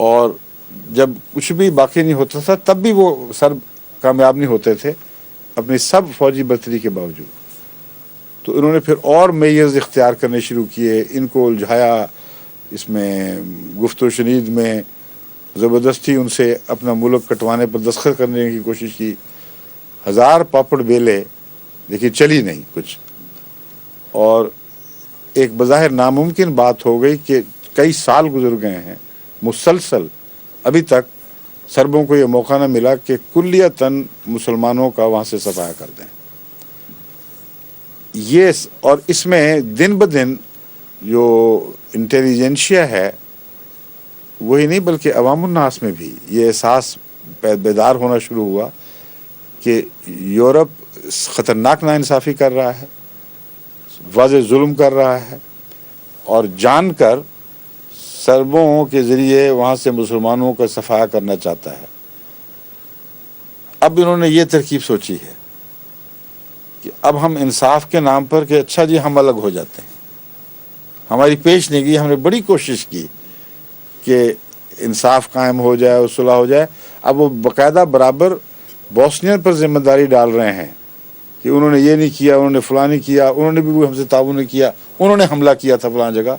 اور جب کچھ بھی باقی نہیں ہوتا تھا تب بھی وہ سرب کامیاب نہیں ہوتے تھے اپنی سب فوجی برتری کے باوجود. تو انہوں نے پھر اور میئرز اختیار کرنے شروع کیے، ان کو الجھایا اس میں گفت و شنید میں، زبردستی ان سے اپنا ملک کٹوانے پر دستخط کرنے کی کوشش کی. 1000 پاپڑ بیلے لیکن چلی نہیں کچھ، اور ایک بظاہر ناممکن بات ہو گئی کہ کئی سال گزر گئے ہیں مسلسل، ابھی تک سربوں کو یہ موقع نہ ملا کہ کلیتاً مسلمانوں کا وہاں سے صفایا کر دیں. یہ اور اس میں دن بدن جو انٹیلیجنشیا ہے وہی نہیں بلکہ عوام الناس میں بھی یہ احساس بیدار ہونا شروع ہوا کہ یورپ خطرناک ناانصافی کر رہا ہے، واضح ظلم کر رہا ہے، اور جان کر سربوں کے ذریعے وہاں سے مسلمانوں کا صفایا کرنا چاہتا ہے. اب انہوں نے یہ ترکیب سوچی ہے کہ اب ہم انصاف کے نام پر کہ اچھا جی ہم الگ ہو جاتے ہیں، ہماری پیش نہیں گئی، ہم نے بڑی کوشش کی کہ انصاف قائم ہو جائے اور صلح ہو جائے. اب وہ باقاعدہ برابر بوسنین پر ذمہ داری ڈال رہے ہیں کہ انہوں نے یہ نہیں کیا، انہوں نے فلاں نہیں کیا، انہوں نے بھی ہم سے تعاون نہیں کیا، انہوں نے حملہ کیا تھا فلاں جگہ.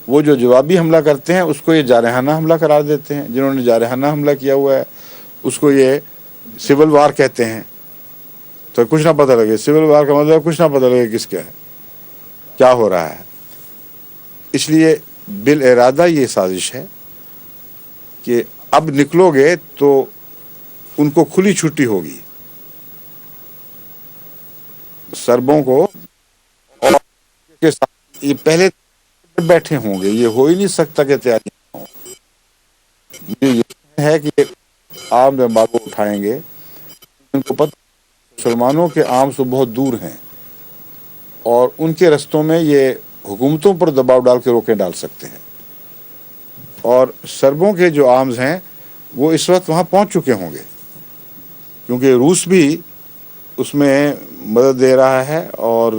وہ جو جوابی حملہ کرتے ہیں اس کو یہ جارحانہ حملہ قرار دیتے ہیں، جنہوں نے جارحانہ حملہ کیا ہوا ہے اس کو یہ سول وار کہتے ہیں. تو کچھ نہ پتہ لگے، سول وار کا مطلب کچھ نہ پتہ لگے کس کا ہے، کیا ہو رہا ہے. اس لیے بالارادہ یہ سازش ہے کہ اب نکلو گے تو ان کو کھلی چھٹی ہوگی سربوں کو، اور کے ساتھ یہ پہلے بیٹھے ہوں گے، یہ ہو ہی نہیں سکتا کہ تیاری ہوں. یہ ہے کہ عام جماعت کو اٹھائیں گے، ان کو پتہ مسلمانوں کے عام سے بہت دور ہیں اور ان کے رستوں میں یہ حکومتوں پر دباؤ ڈال کے روکیں ڈال سکتے ہیں. اور سربوں کے جو آرمز ہیں وہ اس وقت وہاں پہنچ چکے ہوں گے، کیونکہ روس بھی اس میں مدد دے رہا ہے اور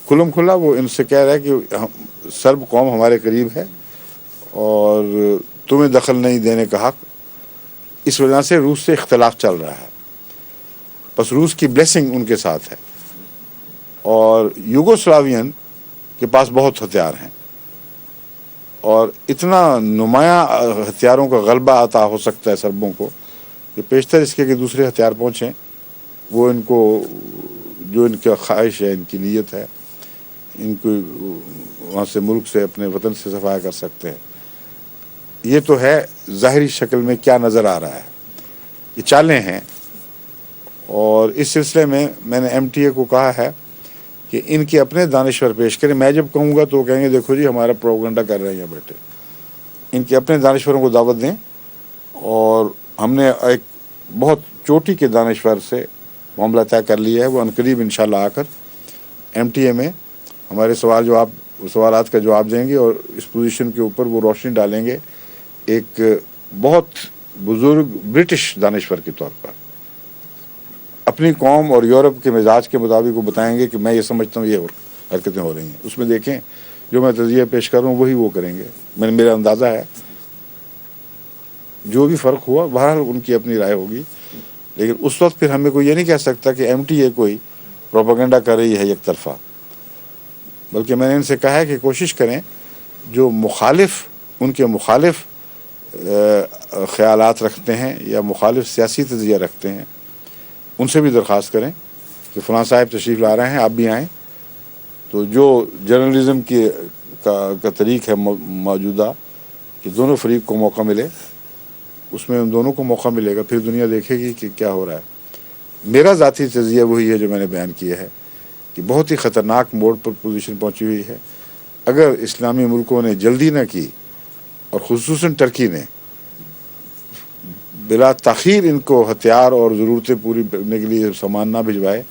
کھلم کھلا وہ ان سے کہہ رہا ہے کہ سرب قوم ہمارے قریب ہے اور تمہیں دخل نہیں دینے کا حق. اس وجہ سے روس سے اختلاف چل رہا ہے، بس روس کی بلیسنگ ان کے ساتھ ہے. اور یوگوسلاوین کے پاس بہت ہتھیار ہیں اور اتنا نمایاں ہتھیاروں کا غلبہ عطا ہو سکتا ہے سربوں کو کہ پیشتر اس کے کہ دوسرے ہتھیار پہنچیں، وہ ان کو جو ان کا خواہش ہے، ان کی نیت ہے، ان کو وہاں سے ملک سے اپنے وطن سے صفایا کر سکتے ہیں. یہ تو ہے ظاہری شکل میں کیا نظر آ رہا ہے، یہ چالیں ہیں. اور اس سلسلے میں میں نے ایم ٹی اے کو کہا ہے کہ ان کے اپنے دانشور پیش کریں. میں جب کہوں گا تو وہ کہیں گے دیکھو جی ہمارا پروپیگنڈا کر رہے ہیں بیٹے. ان کے اپنے دانشوروں کو دعوت دیں، اور ہم نے ایک بہت چوٹی کے دانشور سے معاملہ طے کر لیا ہے، وہ عنقریب انشاءاللہ آ کر ایم ٹی اے میں ہمارے سوالات کا جواب دیں گے اور اس پوزیشن کے اوپر وہ روشنی ڈالیں گے ایک بہت بزرگ برٹش دانشور کے طور پر. اپنی قوم اور یورپ کے مزاج کے مطابق وہ بتائیں گے کہ میں یہ سمجھتا ہوں یہ حرکتیں ہو رہی ہیں. اس میں دیکھیں جو میں تجزیہ پیش کر رہا ہوں وہی وہ کریں گے. میرا اندازہ ہے جو بھی فرق ہوا بہرحال ان کی اپنی رائے ہوگی، لیکن اس وقت پھر ہمیں کوئی یہ نہیں کہہ سکتا کہ ایم ٹی اے کوئی پروپیگنڈا کر رہی ہے یک طرفہ. بلکہ میں نے ان سے کہا ہے کہ کوشش کریں جو مخالف ان کے مخالف خیالات رکھتے ہیں یا مخالف سیاسی تجزیہ رکھتے ہیں ان سے بھی درخواست کریں کہ فلاں صاحب تشریف لا رہے ہیں، آپ بھی آئیں. تو جو جرنلزم کا طریق ہے موجودہ کہ دونوں فریق کو موقع ملے، اس میں ان دونوں کو موقع ملے گا، پھر دنیا دیکھے گی کہ کیا ہو رہا ہے. میرا ذاتی تجزیہ وہی ہے جو میں نے بیان کیا ہے کہ بہت ہی خطرناک موڑ پر پوزیشن پہنچی ہوئی ہے. اگر اسلامی ملکوں نے جلدی نہ کی اور خصوصاً ٹرکی نے بلا تاخیر ان کو ہتھیار اور ضرورتیں پوری کرنے کے لیے سامان نہ بھجوائے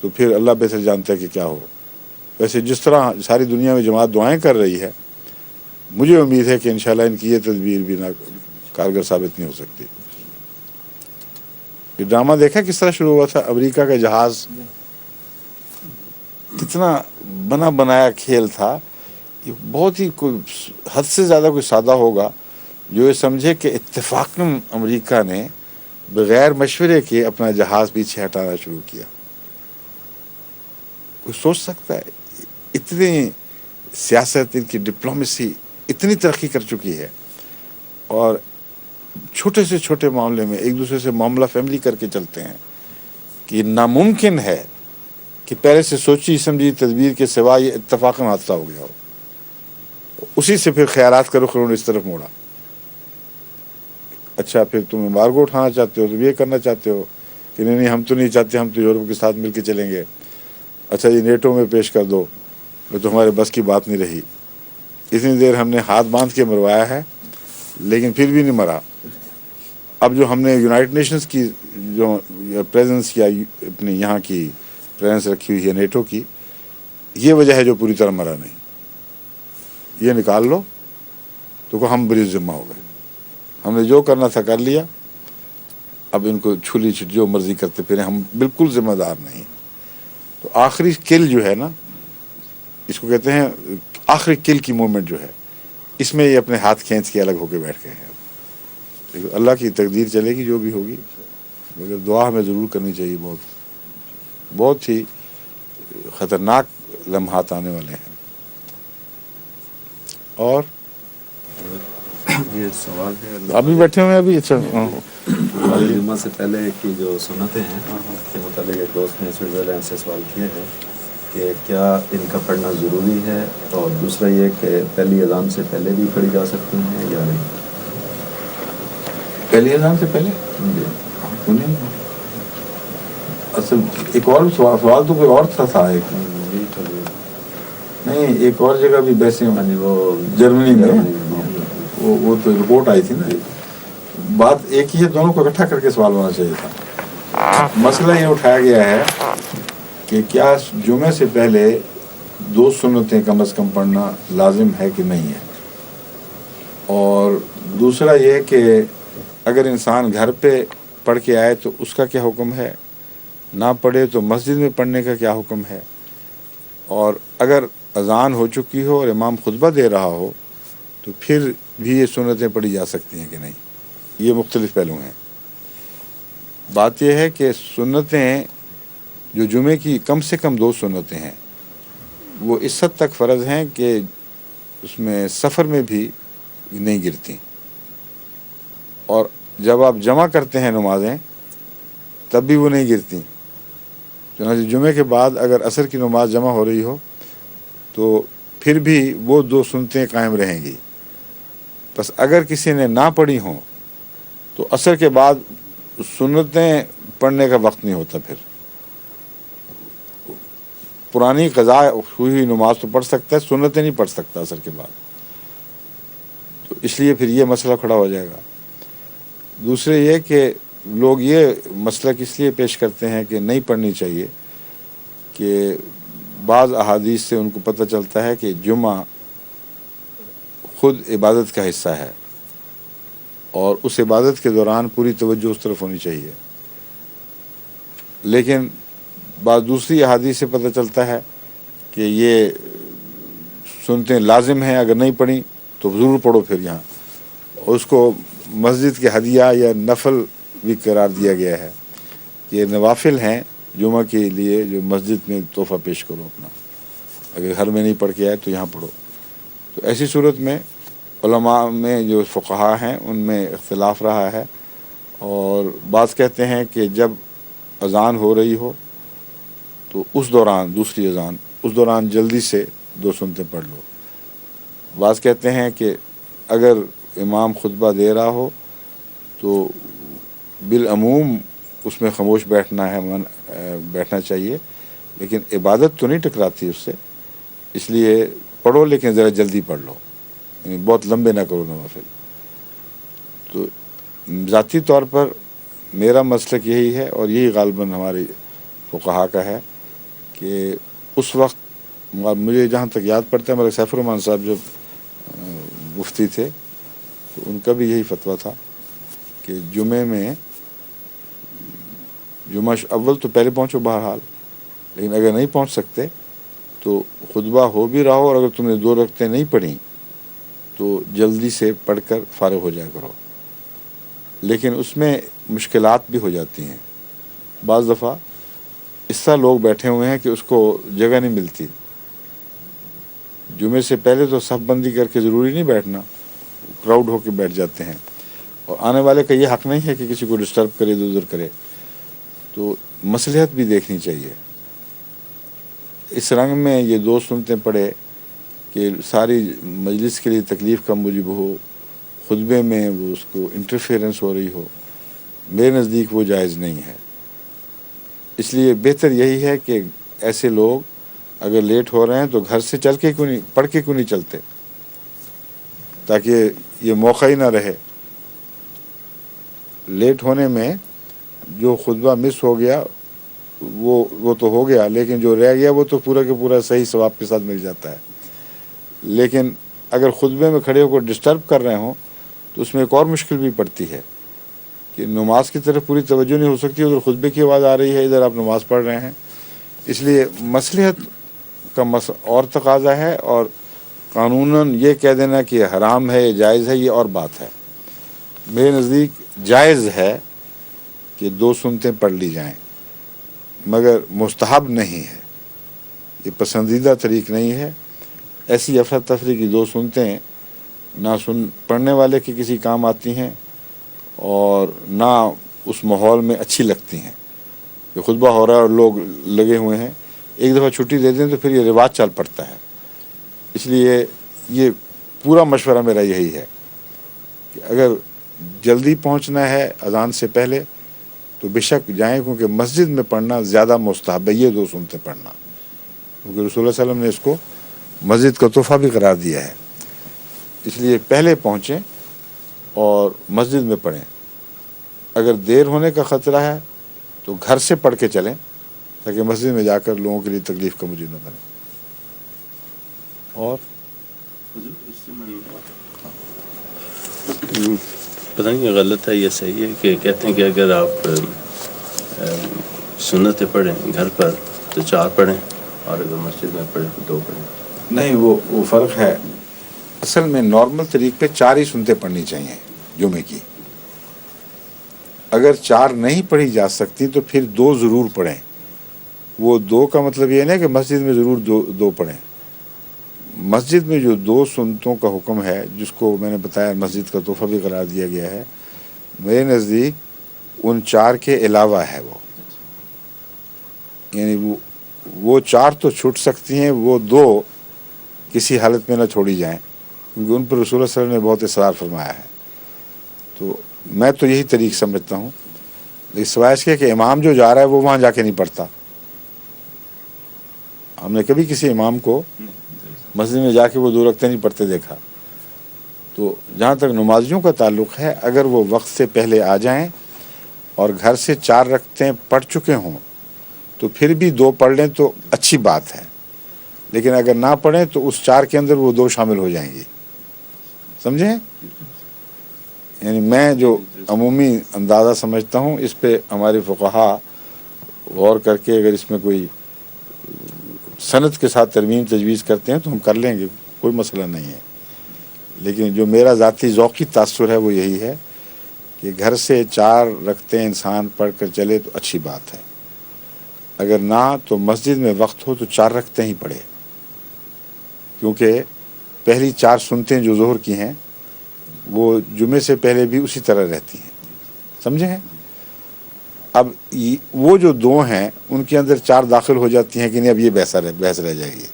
تو پھر اللہ بہتر جانتا ہے کہ کیا ہو. ویسے جس طرح ساری دنیا میں جماعت دعائیں کر رہی ہے، مجھے امید ہے کہ انشاءاللہ ان کی یہ تدبیر بھی نہ کارگر ثابت نہیں ہو سکتی. یہ ڈرامہ دیکھا کس طرح شروع ہوا تھا؟ امریکہ کا جہاز، کتنا بنا بنایا کھیل تھا. یہ بہت ہی کوئی حد سے زیادہ کوئی سادہ ہوگا جو یہ سمجھے کہ اتفاقاً امریکہ نے بغیر مشورے کے اپنا جہاز پیچھے ہٹانا شروع کیا. کوئی سوچ سکتا ہے؟ اتنی سیاست، ان کی ڈپلومیسی اتنی ترقی کر چکی ہے، اور چھوٹے سے چھوٹے معاملے میں ایک دوسرے سے معاملہ فیملی کر کے چلتے ہیں کہ ناممکن ہے کہ پہلے سے سوچی سمجھی تدبیر کے سوا یہ اتفاقاً حادثہ ہو گیا ہو. اسی سے پھر خیالات کا رخ انہوں نے اس طرف موڑا. اچھا پھر تم ایمبارگو اٹھانا چاہتے ہو، تم یہ کرنا چاہتے ہو کہ نہیں ہم تو نہیں چاہتے، ہم تو یورپ کے ساتھ مل کے چلیں گے. اچھا یہ نیٹو میں پیش کر دو، وہ تو ہمارے بس کی بات نہیں رہی. اتنی دیر ہم نے ہاتھ باندھ کے مروایا ہے لیکن پھر بھی نہیں مرا. اب جو ہم نے یونائٹڈ نیشنز کی جو پریزنس یا اپنی یہاں کی پریزنس رکھی ہوئی ہے نیٹو کی، یہ وجہ ہے جو پوری طرح مرا نہیں. یہ نکال لو تو ہم بری ذمہ ہو گئے. ہم نے جو کرنا تھا کر لیا، اب ان کو چھلی چھٹ جو مرضی کرتے پھریں، ہم بالکل ذمہ دار نہیں. تو آخری کل جو ہے نا، اس کو کہتے ہیں آخری کل کی مومنٹ جو ہے، اس میں یہ اپنے ہاتھ کھینچ کے الگ ہو کے بیٹھ گئے ہیں. اللہ کی تقدیر چلے گی جو بھی ہوگی، مگر دعا ہمیں ضرور کرنی چاہیے. بہت ہی خطرناک لمحات آنے والے ہیں. اور یہ سوال ہے ابھی بیٹھے ہوئے ہیں ابھی. اچھا جمعہ سے پہلے کی جو سنتیں ہیں کے متعلق ایک دوست نے سوئٹزرلینڈ سے سوال کیا ہے کہ کیا ان کا پڑھنا ضروری ہے، اور دوسرا یہ کہ پہلی اذان سے پہلے بھی پڑھی جا سکتی ہیں یا نہیں. پہلی اذان سے پہلے اصل ایک اور سوال تو کوئی اور تھا ایک نہیں، ایک اور جگہ بھی ویسے وہ جرمنی میں وہ تو رپورٹ آئی تھی نا. بات ایک ہی ہے، دونوں کو اکٹھا کر کے سوال ہونا چاہیے تھا. مسئلہ یہ اٹھایا گیا ہے کہ کیا جمعے سے پہلے 2 سنتیں کم از کم پڑھنا لازم ہے کہ نہیں ہے، اور دوسرا یہ کہ اگر انسان گھر پہ پڑھ کے آئے تو اس کا کیا حکم ہے، نہ پڑھے تو مسجد میں پڑھنے کا کیا حکم ہے، اور اگر اذان ہو چکی ہو اور امام خطبہ دے رہا ہو تو پھر بھی یہ سنتیں پڑھی جا سکتی ہیں کہ نہیں. یہ مختلف پہلو ہیں. بات یہ ہے کہ سنتیں جو جمعے کی کم سے کم 2 سنتیں ہیں، وہ اس حد تک فرض ہیں کہ اس میں سفر میں بھی نہیں گرتی، اور جب آپ جمع کرتے ہیں نمازیں تب بھی وہ نہیں گرتی. چنانچہ جمعے کے بعد اگر عصر کی نماز جمع ہو رہی ہو تو پھر بھی وہ 2 سنتیں قائم رہیں گی. بس اگر کسی نے نہ پڑھی ہوں تو عصر کے بعد سنتیں پڑھنے کا وقت نہیں ہوتا. پھر پرانی قضا ہوئی ہوئی نماز تو پڑھ سکتا ہے، سنتیں نہیں پڑھ سکتا عصر کے بعد. تو اس لیے پھر یہ مسئلہ کھڑا ہو جائے گا. دوسرے یہ کہ لوگ یہ مسئلہ کس لیے پیش کرتے ہیں کہ نہیں پڑھنی چاہیے، کہ بعض احادیث سے ان کو پتہ چلتا ہے کہ جمعہ خود عبادت کا حصہ ہے، اور اس عبادت کے دوران پوری توجہ اس طرف ہونی چاہیے. لیکن بعض دوسری احادیث سے پتہ چلتا ہے کہ یہ سنتیں لازم ہیں، اگر نہیں پڑھیں تو ضرور پڑھو. پھر یہاں اس کو مسجد کے ہدیہ یا نفل بھی قرار دیا گیا ہے کہ یہ نوافل ہیں جمعہ کے لیے جو مسجد میں تحفہ پیش کرو اپنا، اگر گھر میں نہیں پڑھ کے آئے تو یہاں پڑھو. تو ایسی صورت میں علماء میں جو فقہاء ہیں ان میں اختلاف رہا ہے، اور بعض کہتے ہیں کہ جب اذان ہو رہی ہو تو اس دوران دوسری اذان، اس دوران جلدی سے 2 سنتیں پڑھ لو. بعض کہتے ہیں کہ اگر امام خطبہ دے رہا ہو تو بالعموم اس میں خاموش بیٹھنا ہے، بیٹھنا چاہیے، لیکن عبادت تو نہیں ٹکراتی اس سے، اس لیے پڑھو لیکن ذرا جلدی پڑھ لو، یعنی بہت لمبے نہ کرو نوافل. تو ذاتی طور پر میرا مسلک یہی ہے، اور یہی غالباً ہمارے فقہاء کا ہے، کہ اس وقت مجھے جہاں تک یاد پڑتا ہے، ہمارے سیف الرحمان صاحب جو مفتی تھے تو ان کا بھی یہی فتویٰ تھا کہ جمعے میں جمعہ اول تو پہلے پہنچو بہرحال، لیکن اگر نہیں پہنچ سکتے تو خطبہ ہو بھی رہا ہو، اور اگر تم نے 2 رکعتیں نہیں پڑھیں تو جلدی سے پڑھ کر فارغ ہو جایا کرو، لیکن اس میں مشکلات بھی ہو جاتی ہیں۔ بعض دفعہ اس طرح لوگ بیٹھے ہوئے ہیں کہ اس کو جگہ نہیں ملتی۔ جمعے سے پہلے تو صف بندی کر کے ضروری نہیں بیٹھنا، کراؤڈ ہو کے بیٹھ جاتے ہیں، اور آنے والے کا یہ حق نہیں ہے کہ کسی کو ڈسٹرب کرے، ادھر ادھر کرے۔ تو مصلحت بھی دیکھنی چاہیے۔ اس رنگ میں یہ 2 سنتیں پڑھے کہ ساری مجلس کے لیے تکلیف کا موجب ہو، خطبے میں وہ اس کو انٹرفیئرنس ہو رہی ہو، میرے نزدیک وہ جائز نہیں ہے۔ اس لیے بہتر یہی ہے کہ ایسے لوگ اگر لیٹ ہو رہے ہیں تو گھر سے چل کے کیوں نہیں، پڑھ کے کیوں نہیں چلتے، تاکہ یہ موقع ہی نہ رہے۔ لیٹ ہونے میں جو خطبہ مس ہو گیا وہ تو ہو گیا، لیکن جو رہ گیا وہ تو پورا کے پورا صحیح ثواب کے ساتھ مل جاتا ہے۔ لیکن اگر خطبے میں کھڑے ہو کر ڈسٹرب کر رہے ہوں تو اس میں ایک اور مشکل بھی پڑتی ہے کہ نماز کی طرف پوری توجہ نہیں ہو سکتی، ادھر خطبے کی آواز آ رہی ہے، ادھر آپ نماز پڑھ رہے ہیں۔ اس لیے مصلحت کا اور تقاضا ہے، اور قانوناً یہ کہہ دینا کہ حرام ہے، جائز ہے، یہ اور بات ہے۔ میرے نزدیک جائز ہے کہ 2 سنتیں پڑھ لی جائیں، مگر مستحب نہیں ہے، یہ پسندیدہ طریق نہیں ہے۔ ایسی افراتفری کی 2 سنتیں نہ پڑھنے والے کے کسی کام آتی ہیں اور نہ اس ماحول میں اچھی لگتی ہیں کہ خطبہ ہو رہا ہے اور لوگ لگے ہوئے ہیں، ایک دفعہ چھٹی دے دیں تو پھر یہ رواج چل پڑتا ہے۔ اس لیے یہ پورا مشورہ میرا یہی ہے کہ اگر جلدی پہنچنا ہے اذان سے پہلے تو بے شک جائیں، کیونکہ مسجد میں پڑھنا زیادہ مستحب ہے، یہ 2 سنتیں پڑھنا، کیونکہ رسول اللہ علیہ وسلم نے اس کو مسجد کا تحفہ بھی قرار دیا ہے۔ اس لیے پہلے پہنچیں اور مسجد میں پڑھیں۔ اگر دیر ہونے کا خطرہ ہے تو گھر سے پڑھ کے چلیں تاکہ مسجد میں جا کر لوگوں کے لیے تکلیف کا موجب نہ بنے۔ اور پتہ نہیں غلط ہے یا صحیح ہے کہ کہتے ہیں کہ اگر آپ سنتیں پڑھیں گھر پر تو 4 پڑھیں، اور اگر مسجد میں پڑھیں تو 2 پڑھیں۔ نہیں، وہ فرق ہے۔ اصل میں نارمل طریق پہ 4 ہی سنتیں پڑھنی چاہیے جمعے کی۔ اگر 4 نہیں پڑھی جا سکتی تو پھر 2 ضرور پڑھیں۔ وہ 2 کا مطلب یہ نہیں کہ مسجد میں ضرور 2 پڑھیں۔ مسجد میں جو 2 سنتوں کا حکم ہے، جس کو میں نے بتایا مسجد کا تحفہ بھی قرار دیا گیا ہے، میرے نزدیک ان 4 کے علاوہ ہے وہ، یعنی وہ 4 تو چھوٹ سکتی ہیں، وہ 2 کسی حالت میں نہ چھوڑی جائیں، کیونکہ ان پر رسول اللہ صلی اللہ علیہ وسلم نے بہت اصرار فرمایا ہے۔ تو میں تو یہی طریق سمجھتا ہوں، لیکن سوائے اس کے کہ امام جو جا رہا ہے وہ وہاں جا کے نہیں پڑھتا۔ ہم نے کبھی کسی امام کو مسجد میں جا کے وہ 2 رکعتیں نہیں پڑھتے دیکھا۔ تو جہاں تک نمازیوں کا تعلق ہے، اگر وہ وقت سے پہلے آ جائیں اور گھر سے 4 رکعتیں پڑھ چکے ہوں تو پھر بھی 2 پڑھ لیں تو اچھی بات ہے، لیکن اگر نہ پڑھیں تو اس 4 کے اندر وہ 2 شامل ہو جائیں گی۔ سمجھیں؟ یعنی میں جو عمومی اندازہ سمجھتا ہوں، اس پہ ہمارے فقہا غور کر کے اگر اس میں کوئی سند کے ساتھ ترمیم تجویز کرتے ہیں تو ہم کر لیں گے، کوئی مسئلہ نہیں ہے۔ لیکن جو میرا ذاتی ذوقی تاثر ہے وہ یہی ہے کہ گھر سے 4 رکعتیں انسان پڑھ کر چلے تو اچھی بات ہے، اگر نہ تو مسجد میں وقت ہو تو 4 رکعتیں ہی پڑھے، کیونکہ پہلی 4 سنتیں جو ظہر کی ہیں وہ جمعے سے پہلے بھی اسی طرح رہتی ہیں۔ سمجھیں؟ اب وہ جو 2 ہیں ان کے اندر 4 داخل ہو جاتی ہیں کہ نہیں، اب یہ بحث رہ جائے گی۔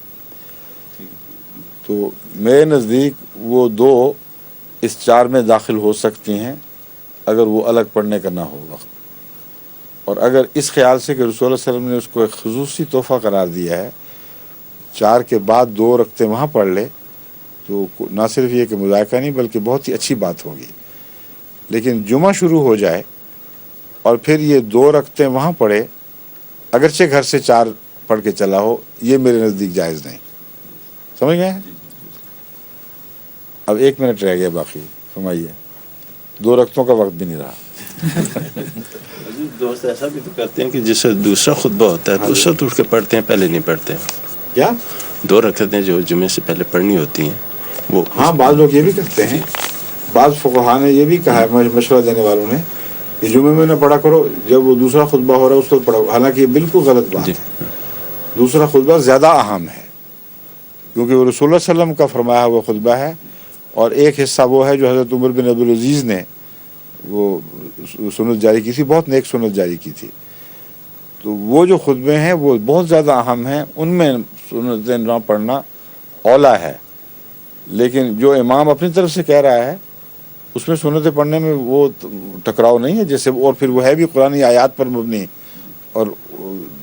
تو میرے نزدیک وہ 2 اس 4 میں داخل ہو سکتی ہیں اگر وہ الگ پڑھنے کا نہ ہو وقت، اور اگر اس خیال سے کہ رسول اللہ صلی اللہ علیہ وسلم نے اس کو ایک خصوصی تحفہ قرار دیا ہے، 4 کے بعد 2 رکعتیں وہاں پڑھ لے تو نہ صرف یہ کہ مذائقہ نہیں بلکہ بہت ہی اچھی بات ہوگی۔ لیکن جمعہ شروع ہو جائے اور پھر یہ 2 رکعتیں وہاں پڑھے، اگرچہ گھر سے 4 پڑھ کے چلا ہو، یہ میرے نزدیک جائز نہیں۔ سمجھ گئے؟ اب 1 منٹ رہ گیا، باقی فرمائیے۔ 2 رکعتوں کا وقت بھی نہیں رہا۔ دوست ایسا بھی تو کرتے ہیں کہ جس سے دوسرا خطبہ ہوتا ہے دوسرا تو اٹھ کے پڑھتے ہیں، پہلے نہیں پڑھتے ہیں۔ کیا 2 رکعتیں جو جمعے سے پہلے پڑھنی ہوتی ہیں وہ ہاں بعض لوگ یہ بھی کرتے ہیں، بعض فقہا نے یہ بھی کہا ہے، مشورہ دینے والوں نے کہ جمعے میں نہ پڑھا کرو، جب وہ دوسرا خطبہ ہو رہا ہے اس وقت پڑھو. حالانکہ یہ بالکل غلط بات جی ہے. دوسرا خطبہ زیادہ اہم ہے، کیونکہ وہ رسول اللہ صلی اللہ علیہ وسلم کا فرمایا ہوا خطبہ ہے، اور ایک حصہ وہ ہے جو حضرت عمر بن عبدالعزیز نے وہ سنت جاری کی تھی، بہت نیک سنت جاری کی تھی. تو وہ جو خطبے ہیں وہ بہت زیادہ اہم ہیں، ان میں سنتیں نہ پڑھنا اولا ہے. لیکن جو امام اپنی طرف سے کہہ رہا ہے اس میں سنتیں پڑھنے میں وہ ٹکراؤ نہیں ہے، جیسے اور پھر وہ ہے بھی قرآنی آیات پر مبنی اور رسول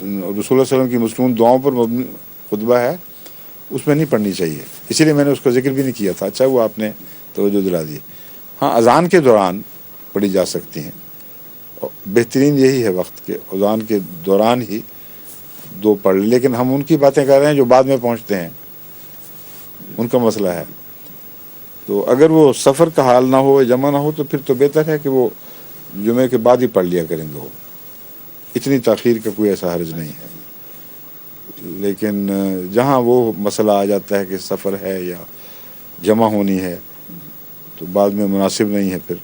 اللہ صلی اللہ علیہ وسلم کی مصنون دعاؤں پر مبنی خطبہ ہے، اس میں نہیں پڑھنی چاہیے. اسی لیے میں نے اس کا ذکر بھی نہیں کیا تھا. اچھا وہ آپ نے توجہ دلا دی. ہاں اذان کے دوران پڑھی جا سکتی ہیں، بہترین یہی ہے وقت کے اذان کے دوران ہی دو پڑھ لیں. لیکن ہم ان کی باتیں کر رہے ہیں جو بعد میں پہنچتے ہیں، ان کا مسئلہ ہے. تو اگر وہ سفر کا حال نہ ہو، جمع نہ ہو، تو پھر تو بہتر ہے کہ وہ جمعے کے بعد ہی پڑھ لیا کریں گے. وہ اتنی تاخیر کا کوئی ایسا حرج نہیں ہے. لیکن جہاں وہ مسئلہ آ جاتا ہے کہ سفر ہے یا جمع ہونی ہے تو بعد میں مناسب نہیں ہے، پھر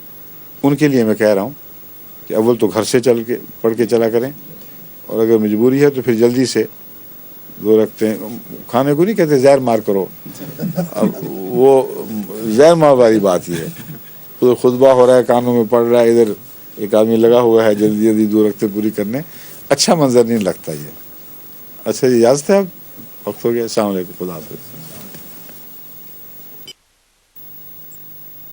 ان کے لیے میں کہہ رہا ہوں کہ اول تو گھر سے چل کے پڑھ کے چلا کریں، اور اگر مجبوری ہے تو پھر جلدی سے دو رکھتے ہیں. کھانے کو نہیں کہتے زہر مار کرو، اب وہ زہر مار والی بات ہی ہے. ادھر خطبہ ہو رہا ہے، کانوں میں پڑ رہا ہے، ادھر ایک آدمی لگا ہوا ہے جلدی جلدی دو رکھتے پوری کرنے. اچھا منظر نہیں لگتا یہ. اچھا اجازت ہے، اب وقت ہو گیا. السلام علیکم، خدا حافظ.